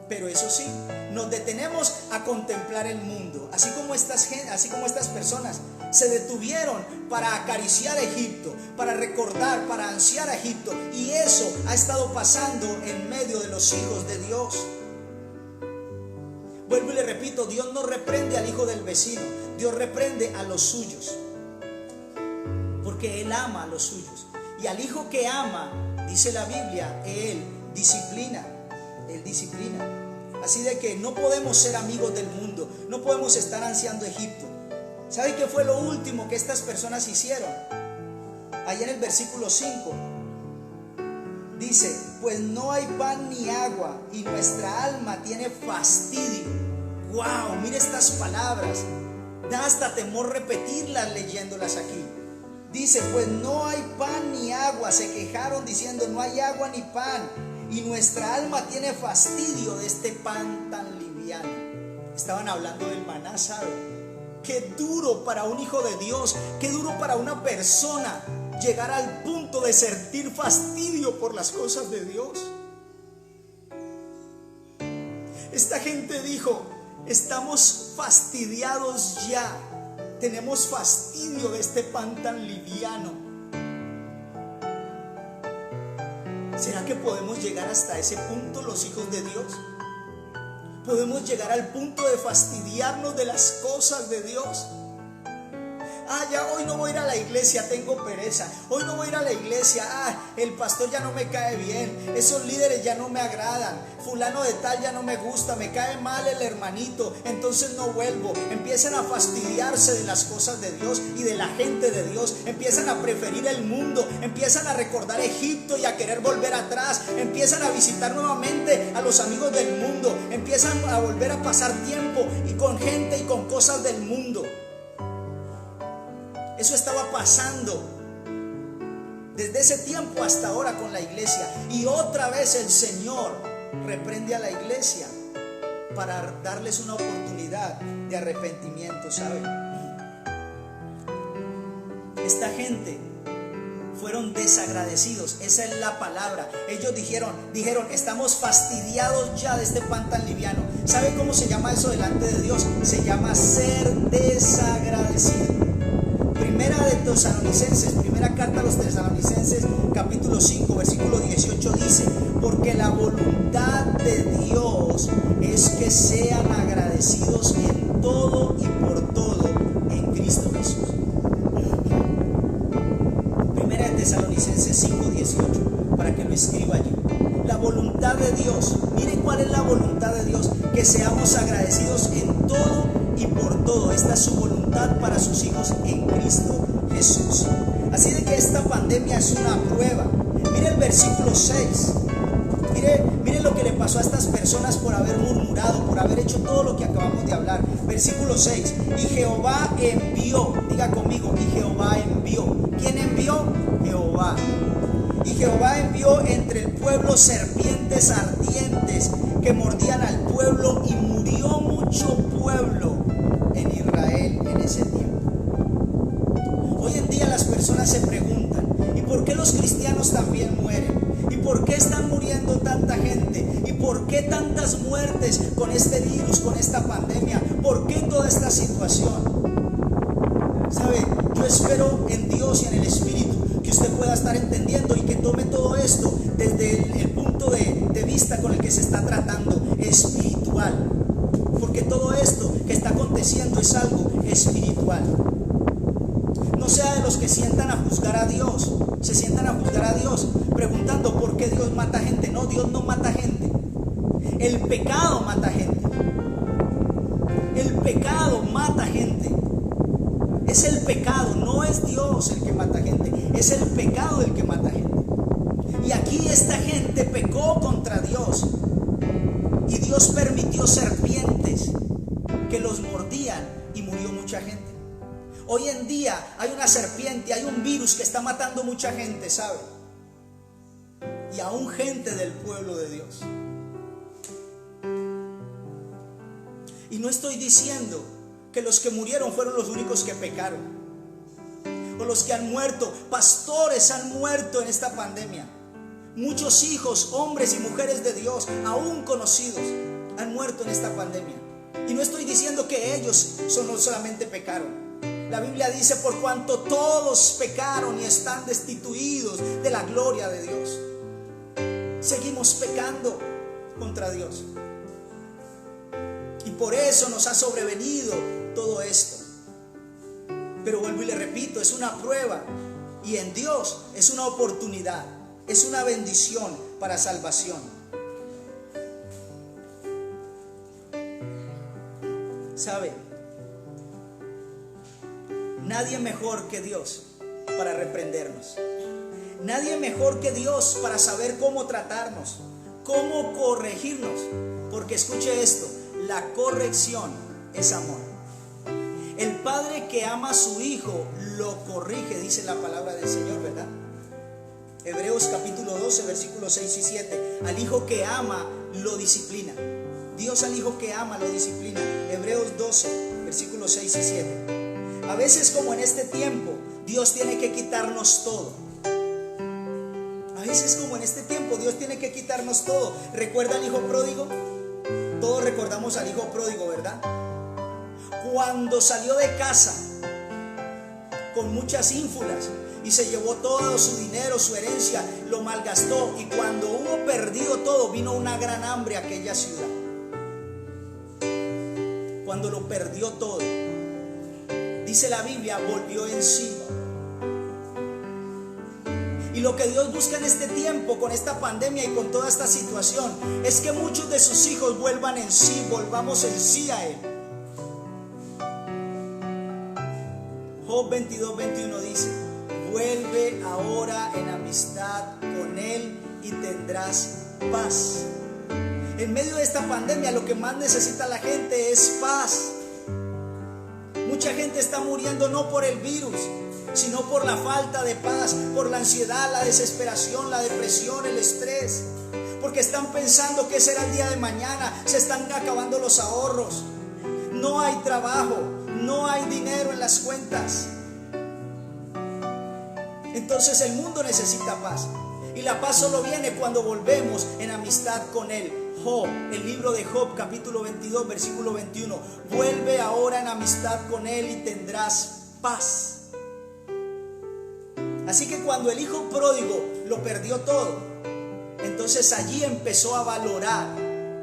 Pero eso sí, nos detenemos a contemplar el mundo, así como estas personas se detuvieron para acariciar a Egipto, para recordar, para ansiar a Egipto, y eso ha estado pasando en medio de los hijos de Dios. Vuelvo y le repito, Dios no reprende al hijo del vecino, Dios reprende a los suyos, porque Él ama a los suyos, y al hijo que ama, dice la Biblia, Él disciplina. Así de que no podemos ser amigos del mundo, no podemos estar ansiando Egipto. ¿Sabe qué fue lo último que estas personas hicieron? Allá en el versículo 5 dice: pues no hay pan ni agua y nuestra alma tiene fastidio. ¡Wow! Mire estas palabras, da hasta temor repetirlas leyéndolas aquí. Dice: pues no hay pan ni agua. Se quejaron diciendo: no hay agua ni pan, y nuestra alma tiene fastidio de este pan tan liviano. Estaban hablando del maná, ¿sabe? Qué duro para un hijo de Dios, qué duro para una persona llegar al punto de sentir fastidio por las cosas de Dios. Esta gente dijo: estamos fastidiados ya, tenemos fastidio de este pan tan liviano. ¿Será que podemos llegar hasta ese punto los hijos de Dios? ¿Podemos llegar al punto de fastidiarnos de las cosas de Dios? Ya hoy no voy a ir a la iglesia, tengo pereza. Hoy no voy a ir a la iglesia, el pastor ya no me cae bien, esos líderes ya no me agradan, fulano de tal ya no me gusta, me cae mal el hermanito, entonces no vuelvo. Empiezan a fastidiarse de las cosas de Dios y de la gente de Dios. Empiezan a preferir el mundo, empiezan a recordar Egipto y a querer volver atrás. Empiezan a visitar nuevamente a los amigos del mundo, empiezan a volver a pasar tiempo y con gente y con cosas del mundo. Eso estaba pasando desde ese tiempo hasta ahora con la iglesia. Y otra vez el Señor reprende a la iglesia para darles una oportunidad de arrepentimiento, ¿saben? Esta gente fueron desagradecidos, esa es la palabra. Ellos dijeron, estamos fastidiados ya de este pan tan liviano. ¿Sabe cómo se llama eso delante de Dios? Se llama ser desagradecido. Primera carta a los Tesalonicenses, capítulo 5, versículo 18 dice: porque la voluntad de Dios es que sean agradecidos en todo y por todo en Cristo Jesús. Primera de Tesalonicenses 5, 18, para que lo escriba allí. La voluntad de Dios, miren cuál es la voluntad de Dios: que seamos agradecidos en todo y por todo. Esta es su voluntad para sus hijos en Cristo Jesús. Así de que esta pandemia es una prueba. Mire el versículo 6. Mire lo que le pasó a estas personas por haber murmurado, por haber hecho todo lo que acabamos de hablar. Versículo 6. Y Jehová envió, diga conmigo, y Jehová envió. ¿Quién envió? Jehová. Y Jehová envió entre el pueblo serpientes ardientes que mordían al pueblo, y murió mucho pueblo en Israel en ese tiempo. Hoy en día las personas se preguntan: ¿y por qué los cristianos también mueren? ¿Y por qué están muriendo tanta gente? ¿Y por qué tantas muertes con este virus, con esta pandemia? ¿Por qué toda esta situación? ¿Sabe? Yo espero en Dios y en el Espíritu que usted pueda estar entendiendo y que tome todo esto desde el punto de vista con el que se está tratando, espiritual. Porque todo esto que está aconteciendo es algo espiritual. No sea de los que sientan a juzgar a Dios, se sientan a juzgar a Dios preguntando por qué Dios mata gente. No, Dios no mata gente. El pecado mata gente. El pecado mata gente. Es el pecado, no es Dios el que mata gente, es el pecado el que mata gente. Y aquí esta gente pecó contra Dios. Y Dios permitió serpientes que los mordían y murió mucha gente. Hoy en día hay una serpiente, hay un virus que está matando mucha gente, ¿sabe? Y aún gente del pueblo de Dios. Y no estoy diciendo que los que murieron fueron los únicos que pecaron, o los que han muerto. Pastores han muerto en esta pandemia. Muchos hijos, hombres y mujeres de Dios, aún conocidos, han muerto en esta pandemia. Y no estoy diciendo que ellos solamente pecaron. La Biblia dice: por cuanto todos pecaron y están destituidos de la gloria de Dios. Seguimos pecando contra Dios. Y por eso nos ha sobrevenido todo esto. Pero vuelvo y le repito, es una prueba. Y en Dios es una oportunidad, es una bendición para salvación. ¿Sabe? Nadie mejor que Dios para reprendernos. Nadie mejor que Dios para saber cómo tratarnos, cómo corregirnos. Porque escuche esto, la corrección es amor. El padre que ama a su hijo lo corrige, dice la palabra del Señor, ¿verdad? Hebreos capítulo 12, versículos 6 y 7. Al hijo que ama lo disciplina. Dios al hijo que ama lo disciplina. Hebreos 12, versículos 6 y 7. A veces, como en este tiempo, Dios tiene que quitarnos todo. A veces, como en este tiempo, Dios tiene que quitarnos todo. ¿Recuerda al hijo pródigo? Todos recordamos al hijo pródigo, ¿verdad? Cuando salió de casa con muchas ínfulas y se llevó todo su dinero, su herencia, lo malgastó, y cuando hubo perdido todo, vino una gran hambre a aquella ciudad. Cuando lo perdió todo, dice la Biblia, volvió en sí. Y lo que Dios busca en este tiempo, con esta pandemia y con toda esta situación, es que muchos de sus hijos vuelvan en sí, volvamos en sí a Él. Job 22, 21 dice: vuelve ahora en amistad con Él y tendrás paz. En medio de esta pandemia, lo que más necesita la gente es paz. Mucha gente está muriendo no por el virus, sino por la falta de paz, por la ansiedad, la desesperación, la depresión, el estrés. Porque están pensando qué será el día de mañana, se están acabando los ahorros, no hay trabajo, no hay dinero en las cuentas. Entonces el mundo necesita paz, y la paz solo viene cuando volvemos en amistad con Él. Job, el libro de Job, capítulo 22, versículo 21. Vuelve ahora en amistad con Él y tendrás paz. Así que cuando el hijo pródigo lo perdió todo, entonces allí empezó a valorar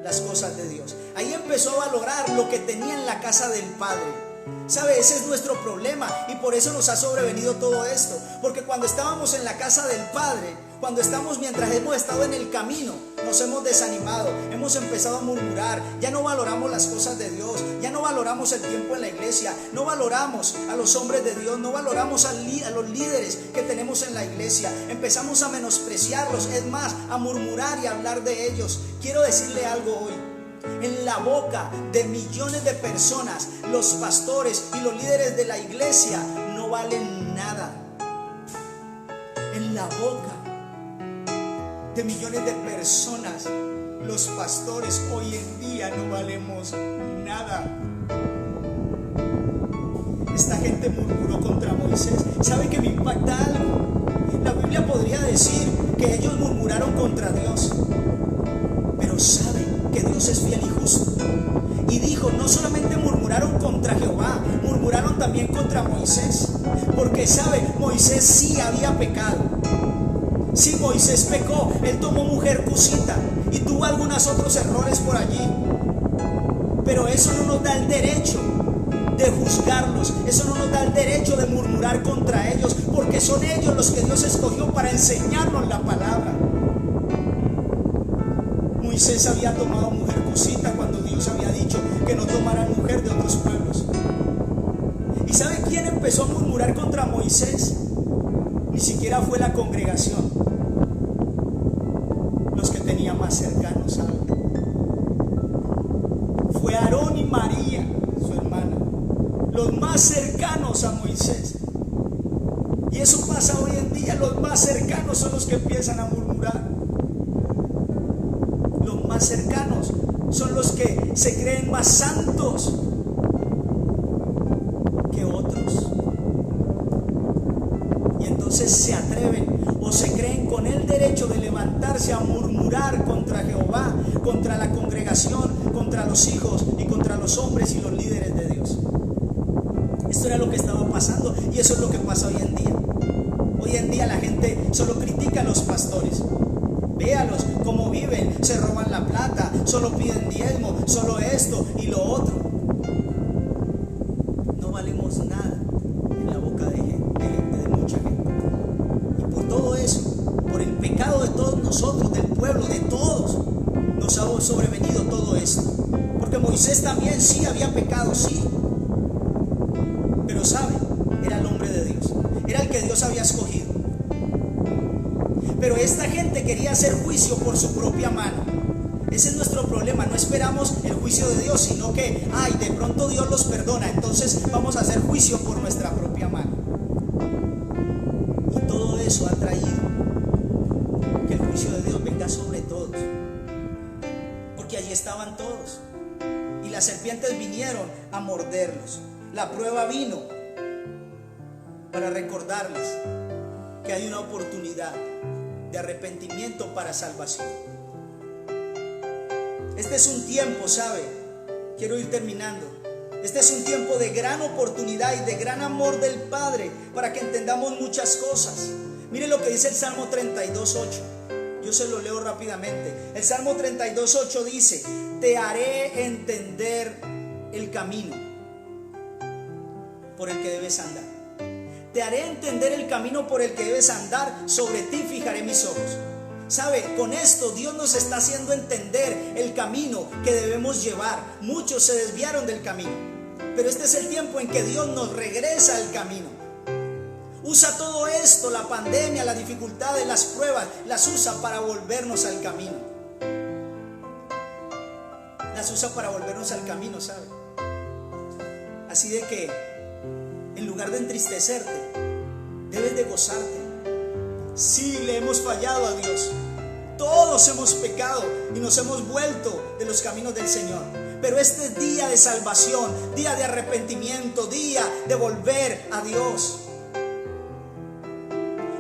las cosas de Dios. Ahí empezó a valorar lo que tenía en la casa del Padre. ¿Sabe? Ese es nuestro problema, y por eso nos ha sobrevenido todo esto. Porque cuando estábamos en la casa del Padre, mientras hemos estado en el camino, nos hemos desanimado, hemos empezado a murmurar, ya no valoramos las cosas de Dios, ya no valoramos el tiempo en la iglesia, no valoramos a los hombres de Dios, no valoramos a los líderes que tenemos en la iglesia, empezamos a menospreciarlos, es más, a murmurar y a hablar de ellos. Quiero decirle algo hoy: en la boca de millones de personas, los pastores y los líderes de la iglesia no valen nada. En la boca de millones de personas, los pastores hoy en día no valemos nada. Esta gente murmuró contra Moisés. ¿Sabe que me impacta algo? La Biblia podría decir que ellos murmuraron contra Dios, pero ¿sabe que Dios es fiel y justo? Y dijo, no solamente murmuraron contra Jehová, murmuraron también contra Moisés. Porque ¿sabe? Moisés sí había pecado. Sí, Moisés pecó, él tomó mujer cusita y tuvo algunos otros errores por allí. Pero eso no nos da el derecho de juzgarlos, eso no nos da el derecho de murmurar contra ellos, porque son ellos los que Dios escogió para enseñarnos la palabra. Moisés había tomado mujer cusita cuando Dios había dicho que no tomaran mujer de otros pueblos. ¿Y sabe quién empezó a murmurar contra Moisés? Ni siquiera fue la congregación, los que tenía más cercanos a él. pasa hoy en día, los más cercanos son los que empiezan a murmurar. Los más cercanos son los que se creen más santos que otros. Y entonces se atreven o se creen con el derecho de levantarse a murmurar contra Jehová, contra la congregación, contra los hijos y contra los hombres y los líderes de Dios. Esto era lo que estaba pasando y eso es lo que pasa hoy en día. Hoy en día la gente solo critica a los pastores. Véalos cómo viven, se roban la plata, solo piden diezmo, solo esto y lo otro. No valemos nada en la boca de mucha gente. Y por todo eso, por el pecado de todos nosotros, del pueblo, de todos, nos ha sobrevenido todo esto. Porque Moisés también sí había pecado, sí. Pero sabe, era el hombre de Dios, era el que Dios había escogido. Pero esta gente quería hacer juicio por su propia mano. Ese es nuestro problema, no esperamos el juicio de Dios, sino que, de pronto Dios los perdona, entonces vamos a hacer juicio por nuestra propia mano. Y todo eso ha traído que el juicio de Dios venga sobre todos, porque allí estaban todos, y las serpientes vinieron a morderlos. La prueba vino para recordarles que hay una oportunidad de arrepentimiento para salvación. Este es un tiempo, ¿sabe? Quiero ir terminando. Este es un tiempo de gran oportunidad y de gran amor del Padre para que entendamos muchas cosas. Mire lo que dice el Salmo 32:8. Yo se lo leo rápidamente. El Salmo 32:8 dice: te haré entender el camino por el que debes andar. Te haré entender el camino por el que debes andar, sobre ti fijaré mis ojos. ¿Sabe? Con esto Dios nos está haciendo entender el camino que debemos llevar. Muchos se desviaron del camino, pero este es el tiempo en que Dios nos regresa al camino. Usa todo esto, la pandemia, las dificultades, las pruebas, las usa para volvernos al camino. Las usa para volvernos al camino, ¿sabe? Así de que en lugar de entristecerte, debes de gozarte. Sí, le hemos fallado a Dios. Todos hemos pecado y nos hemos vuelto de los caminos del Señor. Pero este es día de salvación, día de arrepentimiento, día de volver a Dios.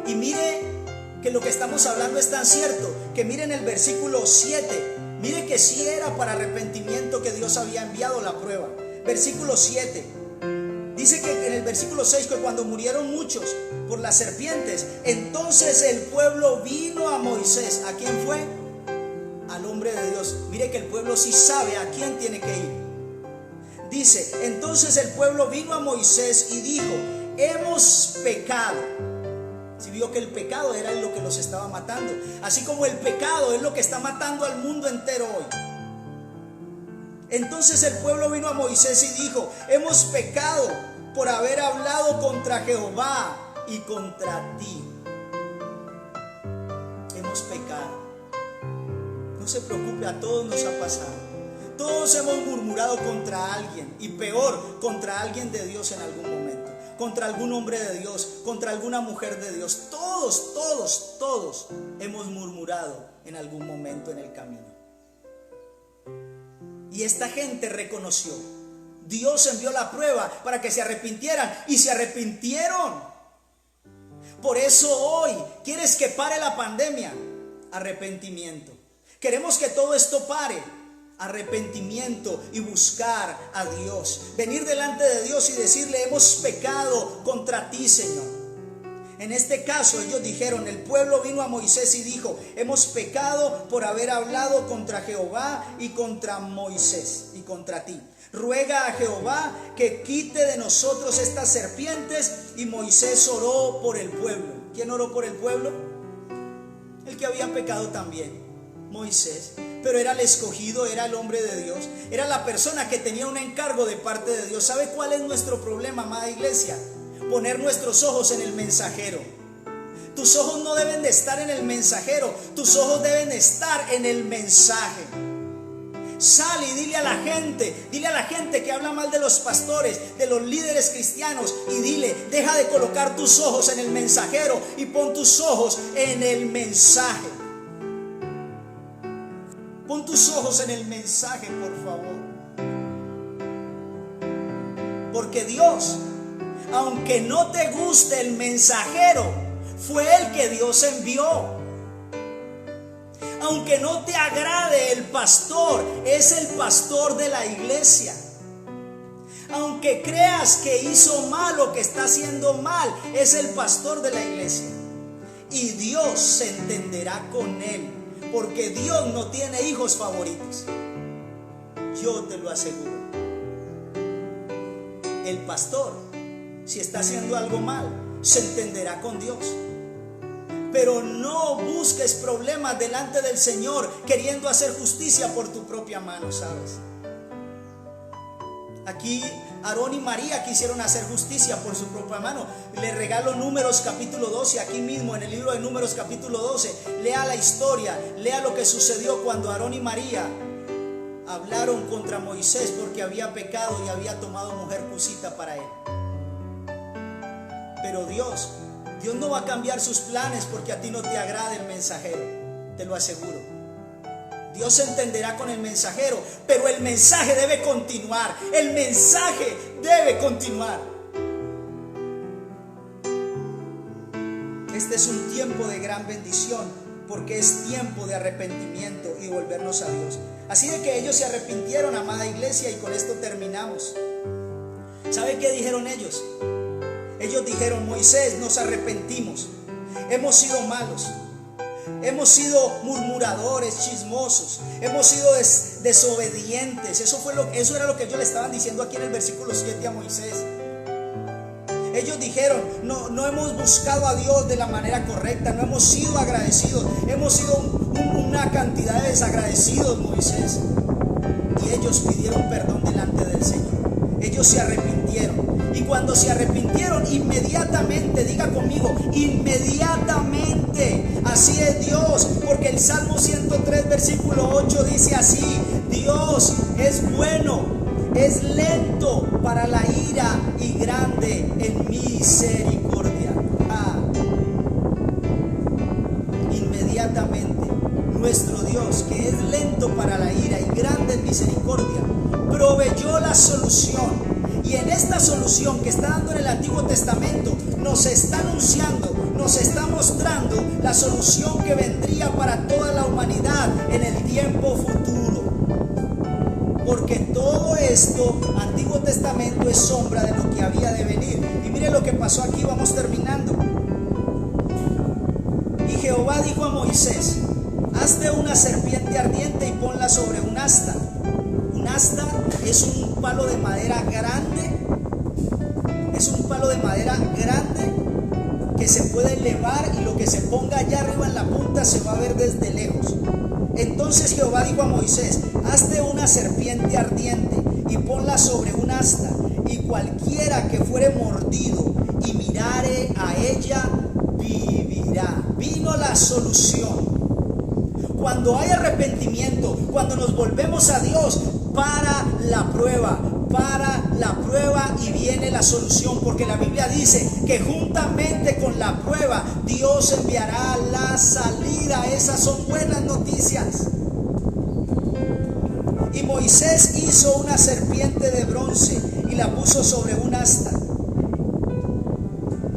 Y mire que lo que estamos hablando es tan cierto, que miren el versículo 7. Mire que sí era para arrepentimiento que Dios había enviado la prueba. Versículo 7. Dice que en el versículo 6 que cuando murieron muchos por las serpientes, entonces el pueblo vino a Moisés. ¿A quién fue? Al hombre de Dios. Mire que el pueblo sí sabe a quién tiene que ir. Dice, entonces el pueblo vino a Moisés y dijo: hemos pecado. Si vio que el pecado era lo que los estaba matando, así como el pecado es lo que está matando al mundo entero hoy. Entonces el pueblo vino a Moisés y dijo: hemos pecado por haber hablado contra Jehová y contra ti. Hemos pecado. No se preocupe, a todos nos ha pasado. Todos hemos murmurado contra alguien, y peor, contra alguien de Dios en algún momento, contra algún hombre de Dios, contra alguna mujer de Dios. Todos hemos murmurado en algún momento en el camino. Y esta gente reconoció. Dios envió la prueba para que se arrepintieran, y se arrepintieron. Por eso hoy, ¿quieres que pare la pandemia? Arrepentimiento. Queremos que todo esto pare. Arrepentimiento y buscar a Dios. Venir delante de Dios y decirle: hemos pecado contra ti, Señor. En este caso ellos dijeron, el pueblo vino a Moisés y dijo: hemos pecado por haber hablado contra Jehová y contra Moisés y contra ti. Ruega a Jehová que quite de nosotros estas serpientes. Y Moisés oró por el pueblo. ¿Quién oró por el pueblo? El que había pecado también, Moisés. Pero era el escogido, era el hombre de Dios, era la persona que tenía un encargo de parte de Dios. ¿Sabe cuál es nuestro problema, amada iglesia? Poner nuestros ojos en el mensajero. Tus ojos no deben de estar en el mensajero, tus ojos deben estar en el mensaje. Sal y dile a la gente que habla mal de los pastores, de los líderes cristianos, y dile, deja de colocar tus ojos en el mensajero y pon tus ojos en el mensaje. Pon tus ojos en el mensaje, por favor. Porque Dios, aunque no te guste el mensajero, fue el que Dios envió. Aunque no te agrade el pastor, es el pastor de la iglesia. Aunque creas que hizo mal o que está haciendo mal, es el pastor de la iglesia. Y Dios se entenderá con él, porque Dios no tiene hijos favoritos. Yo te lo aseguro. El pastor, si está haciendo algo mal, se entenderá con Dios. Pero no busques problemas delante del Señor queriendo hacer justicia por tu propia mano, ¿sabes? Aquí Aarón y María quisieron hacer justicia por su propia mano. Le regalo Números capítulo 12, aquí mismo en el libro de Números capítulo 12. Lea la historia, lea lo que sucedió cuando Aarón y María hablaron contra Moisés porque había pecado y había tomado mujer cusita para él. Pero Dios no va a cambiar sus planes porque a ti no te agrade el mensajero, te lo aseguro. Dios se entenderá con el mensajero, pero el mensaje debe continuar. El mensaje debe continuar. Este es un tiempo de gran bendición porque es tiempo de arrepentimiento y volvernos a Dios. Así de que ellos se arrepintieron, amada iglesia, y con esto terminamos. ¿Sabe qué dijeron ellos? Ellos dijeron: Moisés, nos arrepentimos, hemos sido malos, hemos sido murmuradores, chismosos, hemos sido desobedientes. Eso era lo que ellos le estaban diciendo aquí en el versículo 7 a Moisés. Ellos dijeron: no hemos buscado a Dios de la manera correcta, no hemos sido agradecidos, hemos sido una cantidad de desagradecidos, Moisés. Y ellos pidieron perdón delante del Señor. Ellos se arrepintieron. Y cuando se arrepintieron, inmediatamente, diga conmigo, inmediatamente, así es Dios, porque el Salmo 103 versículo 8 dice así: Dios es bueno, es lento para la ira y grande en misericordia. Inmediatamente, nuestro Dios, que es lento para la ira y grande en misericordia, proveyó la solución. Y en esta solución que está dando en el Antiguo Testamento, nos está anunciando, nos está mostrando la solución que vendría para toda la humanidad en el tiempo futuro. Porque todo esto, Antiguo Testamento, es sombra de lo que había de venir. Y mire lo que pasó aquí, vamos terminando. Y Jehová dijo a Moisés: hazte una serpiente ardiente y ponla sobre un asta. Un asta es un palo de madera grande, que se puede elevar, y lo que se ponga allá arriba en la punta se va a ver desde lejos. Entonces Jehová dijo a Moisés: hazte una serpiente ardiente y ponla sobre un asta, y cualquiera que fuere mordido y mirare a ella vivirá. Vino la solución. Cuando hay arrepentimiento, cuando nos volvemos a Dios, para la prueba y viene la solución, porque la Biblia dice que juntamente con la prueba Dios enviará la salida. Esas son buenas noticias. Y Moisés hizo una serpiente de bronce y la puso sobre un asta.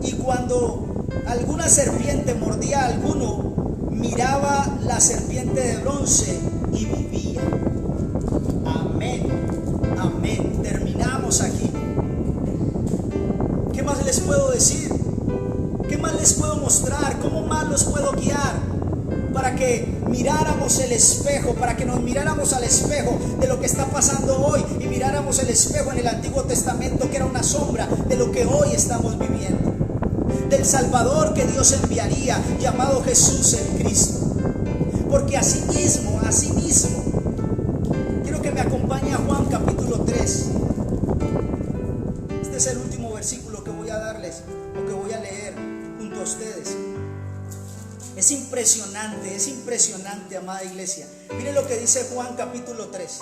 Y cuando alguna serpiente mordía a alguno, miraba la serpiente de bronce y vivía. Amén, amén. Terminamos aquí. ¿Qué más les puedo decir? ¿Qué más les puedo mostrar? ¿Cómo más los puedo guiar? Para que miráramos el espejo, para que nos miráramos al espejo de lo que está pasando hoy, y miráramos el espejo en el Antiguo Testamento, que era una sombra de lo que hoy estamos viviendo, del Salvador que Dios enviaría, llamado Jesús el Cristo. Porque así mismo, quiero que me acompañe a Juan capítulo 3. Este es el último versículo que voy a darles, o que voy a leer junto a ustedes. Es impresionante, amada iglesia. Mire lo que dice Juan capítulo 3.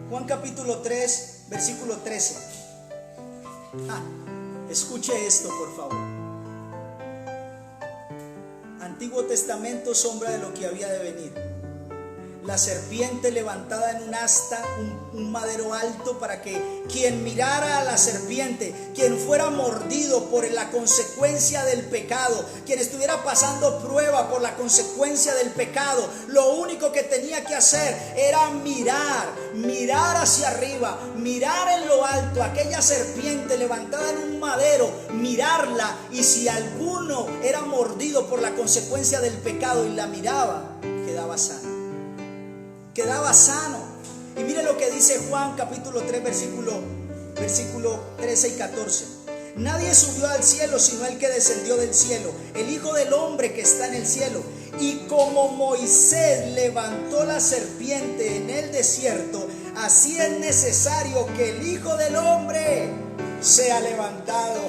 Juan capítulo 3, versículo 13. Escuche esto, por favor. Antiguo Testamento, sombra de lo que había de venir. La serpiente levantada en un asta, un madero alto, para que quien mirara a la serpiente, quien fuera mordido por la consecuencia del pecado, quien estuviera pasando prueba por la consecuencia del pecado, lo único que tenía que hacer era mirar hacia arriba, mirar en lo alto aquella serpiente levantada en un madero, mirarla, y si alguno era mordido por la consecuencia del pecado y la miraba, quedaba sano. Y mire lo que dice Juan capítulo 3, versículo 13 y 14. Nadie subió al cielo sino el que descendió del cielo, el Hijo del Hombre que está en el cielo. Y como Moisés levantó la serpiente en el desierto, así es necesario que el Hijo del Hombre sea levantado.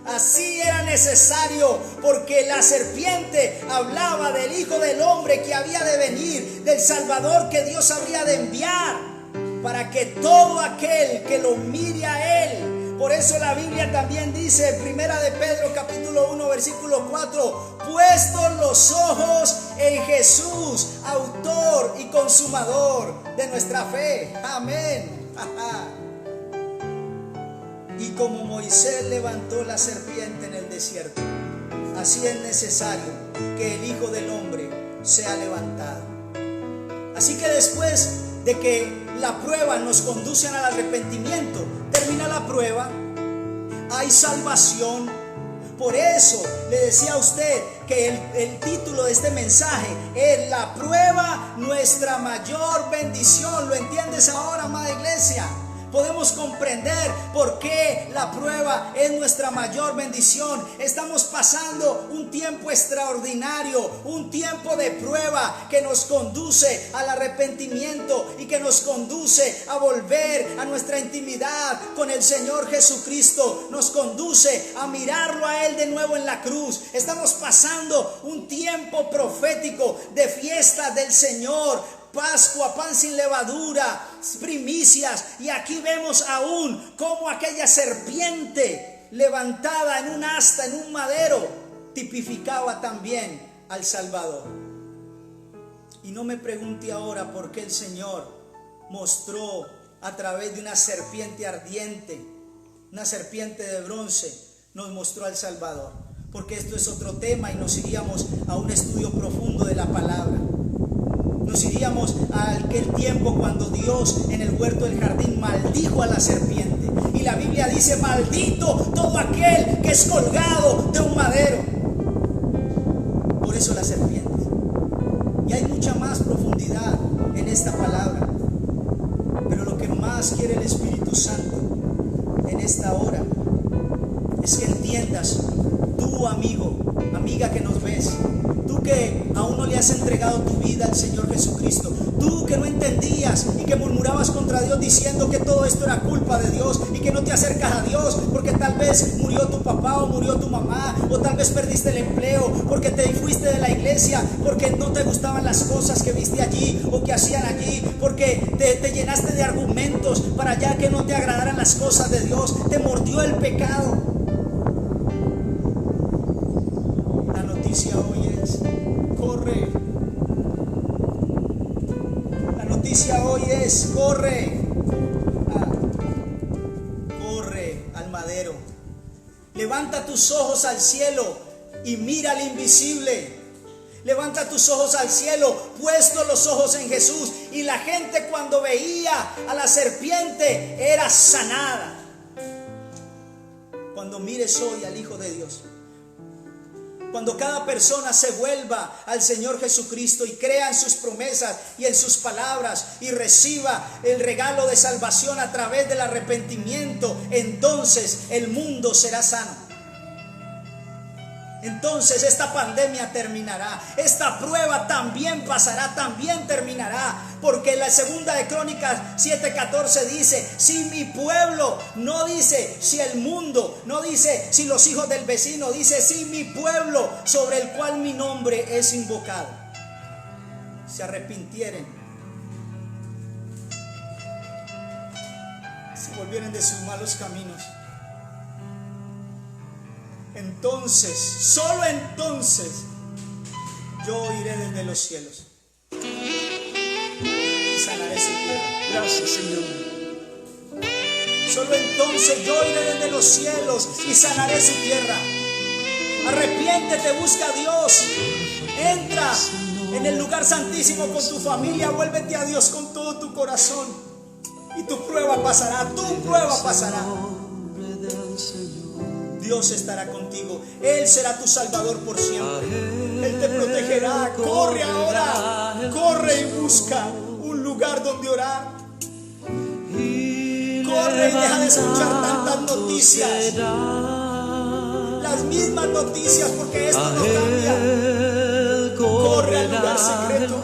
Así era necesario, porque la serpiente hablaba del Hijo del Hombre que había de venir, del Salvador que Dios habría de enviar, para que todo aquel que lo mire a Él. Por eso la Biblia también dice, Primera de Pedro capítulo 1 versículo 4, puestos los ojos en Jesús, autor y consumador de nuestra fe. Amén. Y como Moisés levantó la serpiente en el desierto, así es necesario que el Hijo del Hombre sea levantado. Así que después de que la prueba nos conduce al arrepentimiento, termina la prueba, hay salvación. Por eso le decía a usted que el título de este mensaje es La prueba, nuestra mayor bendición. ¿Lo entiendes ahora, amada iglesia? Podemos comprender por qué la prueba es nuestra mayor bendición. Estamos pasando un tiempo extraordinario, un tiempo de prueba que nos conduce al arrepentimiento y que nos conduce a volver a nuestra intimidad con el Señor Jesucristo. Nos conduce a mirarlo a Él de nuevo en la cruz. Estamos pasando un tiempo profético de fiestas del Señor. Pascua, pan sin levadura, primicias, y aquí vemos aún cómo aquella serpiente levantada en un asta, en un madero, tipificaba también al Salvador. Y no me pregunte ahora por qué el Señor mostró a través de una serpiente ardiente, una serpiente de bronce, nos mostró al Salvador, porque esto es otro tema y nos iríamos a un estudio profundo de la palabra. Nos iríamos a aquel tiempo cuando Dios en el huerto del jardín maldijo a la serpiente. Y la Biblia dice, maldito todo aquel que es colgado de un madero. Por eso la serpiente. Y hay mucha más profundidad en esta palabra. Pero lo que más quiere el Espíritu Santo en esta hora es que entiendas, tú amigo, amiga que nos ves, tú que aún no le has entregado tu vida al Señor Jesucristo, tú que no entendías y que murmurabas contra Dios diciendo que todo esto era culpa de Dios y que no te acercas a Dios porque tal vez murió tu papá o murió tu mamá, o tal vez perdiste el empleo, porque te fuiste de la iglesia, porque no te gustaban las cosas que viste allí o que hacían allí, porque te llenaste de argumentos para ya que no te agradaran las cosas de Dios, te mordió el pecado. Hoy es, corre. La noticia hoy es, corre. Corre al madero. Levanta tus ojos al cielo y mira al invisible. Levanta tus ojos al cielo, puestos los ojos en Jesús. Y la gente cuando veía a la serpiente era sanada. Cuando mires hoy al Hijo de Dios, cuando cada persona se vuelva al Señor Jesucristo y crea en sus promesas y en sus palabras y reciba el regalo de salvación a través del arrepentimiento, entonces el mundo será sano. entonces esta pandemia terminará, esta prueba también pasará, también terminará, porque la segunda de Crónicas 7:14 dice: si mi pueblo, no dice si el mundo, no dice si los hijos del vecino, dice si mi pueblo sobre el cual mi nombre es invocado, se arrepintieren, se volvieren de sus malos caminos, entonces, solo entonces, yo oiré desde los cielos y sanaré su tierra. Gracias, Señor. Solo entonces yo iré desde los cielos y sanaré su tierra. Arrepiéntete, busca a Dios. Entra en el lugar santísimo con tu familia. Vuélvete a Dios con todo tu corazón. Y tu prueba pasará, tu prueba pasará. Dios estará contigo. Él será tu salvador por siempre. Él te protegerá. Corre ahora. Corre y busca un lugar donde orar. Corre y deja de escuchar tantas noticias. Las mismas noticias, porque esto no cambia. Corre al lugar secreto.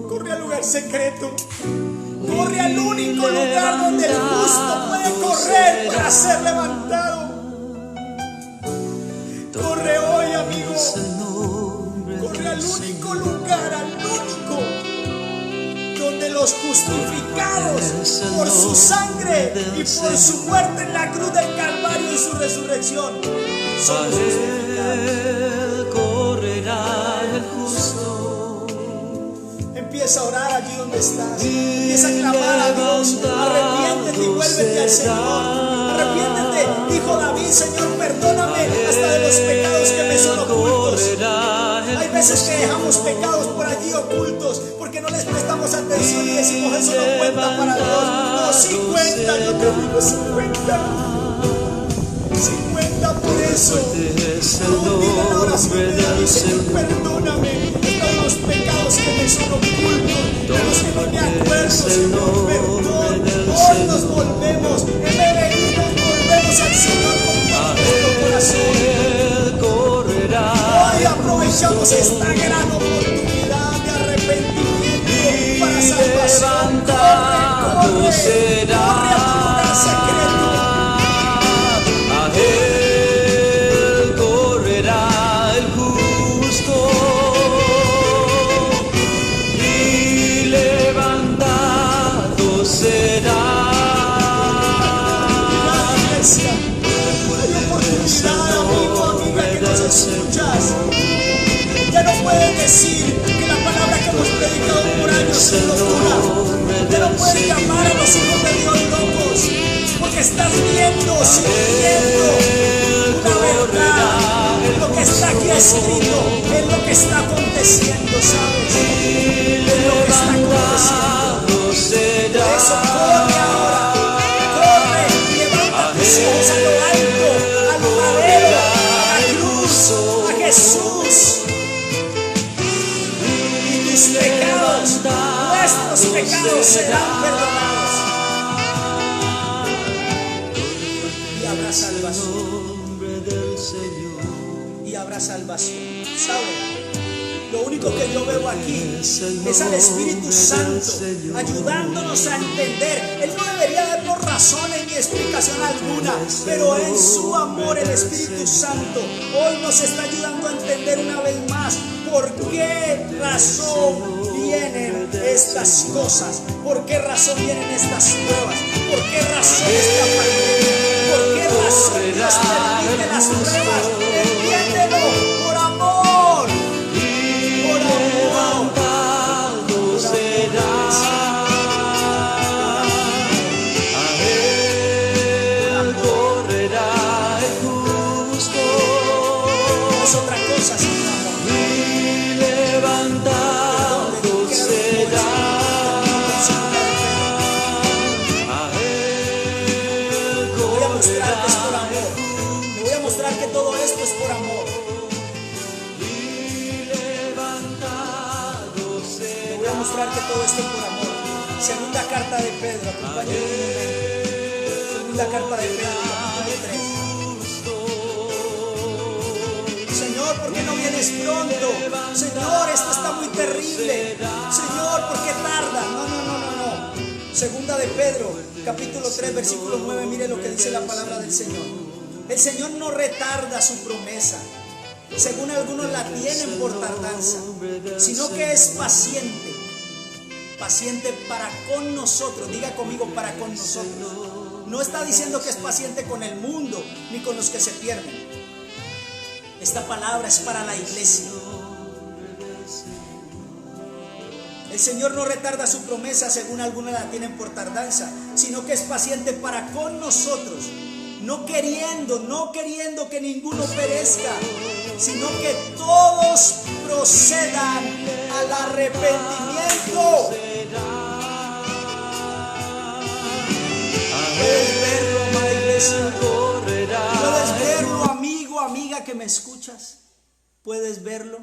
Corre al lugar secreto. Corre al único lugar donde el justo puede correr para ser levantado. Corre hoy, amigo. Corre al único lugar, al único, donde los justificados por su sangre y por su muerte en la cruz del Calvario y su resurrección son justificados. Correrá el justo. Empieza a orar allí donde estás. Empieza a clamar a Dios. Arrepiéntete y vuélvete al Señor. Arrepiéntete, dijo David: Señor, perdóname hasta de los pecados que me son ocultos. Hay veces que dejamos pecados por allí ocultos porque no les prestamos atención y decimos: eso no cuenta para Dios. No, sí cuenta, yo te digo, sí cuenta. Sí cuenta por eso. No diga la oración de David: Señor, perdóname hasta de los pecados que me son ocultos, de los que no me acuerdo, Señor, perdón. Hoy nos volvemos, en Medellín nos volvemos al Señor con todo nuestro corazón. Hoy aprovechamos esta gran oportunidad de arrepentimiento para salvación. Corre, corre, corre a tu lugar secreto. A él correrá el justo y levantado será. Iglesia, hay oportunidad, amigo, amiga, que nos escuchas. Ya no puedes decir que la palabra que hemos predicado por años es locura. Ya no puedes llamar a los hijos de Dios locos, porque estás viendo, sintiendo una verdad. Lo que está aquí escrito es lo que está aconteciendo, ¿sabes? Es lo que está aconteciendo. Por eso corre ahora, corre y levanta tus ojos a lo alto, al madero, a la cruz, a Jesús. Y tus pecados, nuestros pecados serán perdonados. Y habrá salvación. Y habrá salvación. ¿Sabe? Lo único que yo veo aquí es al Espíritu Santo ayudándonos a entender. Él no debería darnos razones ni explicación alguna, pero en su amor el Espíritu Santo hoy nos está ayudando a entender una vez más por qué razón vienen estas cosas, por qué razón vienen estas pruebas, por qué razón esta pandemia, por qué razón Dios permite las pruebas. Entiéndelo, por amor. Levantado será. A él correrá el justo. Es otra cosa, Señor. Y levantado será. A él Voy a mostrar que es por correrá. amor. Te voy a mostrar que todo esto es por amor. Te voy a mostrar que todo esto es por amor. Segunda carta de Pedro, acompáñame un momento. Segunda carta de Pedro, capítulo Señor, ¿por qué no vienes pronto? Señor, esto está muy terrible. Señor, ¿por qué tarda? No, no, no, no, no. Segunda de Pedro, capítulo 3, versículo 9. Mire lo que dice la palabra del Señor. El Señor no retarda su promesa, según algunos la tienen por tardanza, sino que es paciente. Paciente para con nosotros. Diga conmigo, para con nosotros. No está diciendo que es paciente con el mundo ni con los que se pierden. Esta palabra es para la iglesia. El Señor no retarda su promesa, según algunos la tienen por tardanza, sino que es paciente para con nosotros, no queriendo que ninguno perezca, sino que todos procedan al arrepentimiento. Puedes verlo, amada iglesia. Puedes verlo, amigo, amiga que me escuchas. Puedes verlo.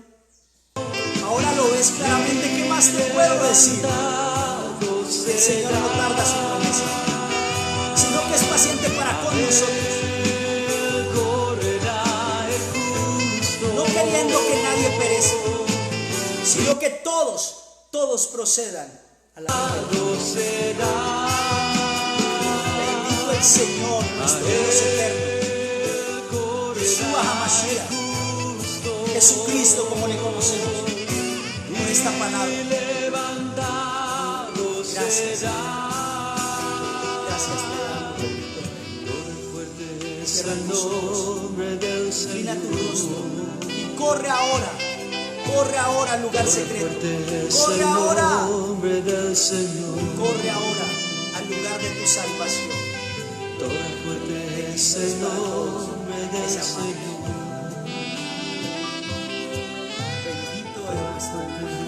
Ahora lo ves claramente. ¿Qué más te puedo decir? El Señor no tarda su promesa, sino que es paciente para con nosotros, no queriendo que nadie perezca, sino que todos procedan a la arrepentimiento. Bendito el Señor, nuestro Dios eterno, Yeshua HaMashiach, Jesucristo como le conocemos, por esta palabra. Gracias. Gracias te damos. Cierra tus ojos, inclina tu rostro y corre ahora al lugar secreto. Corre ahora al lugar de tu salvación. Bendito es Bendito es nuestro Dios.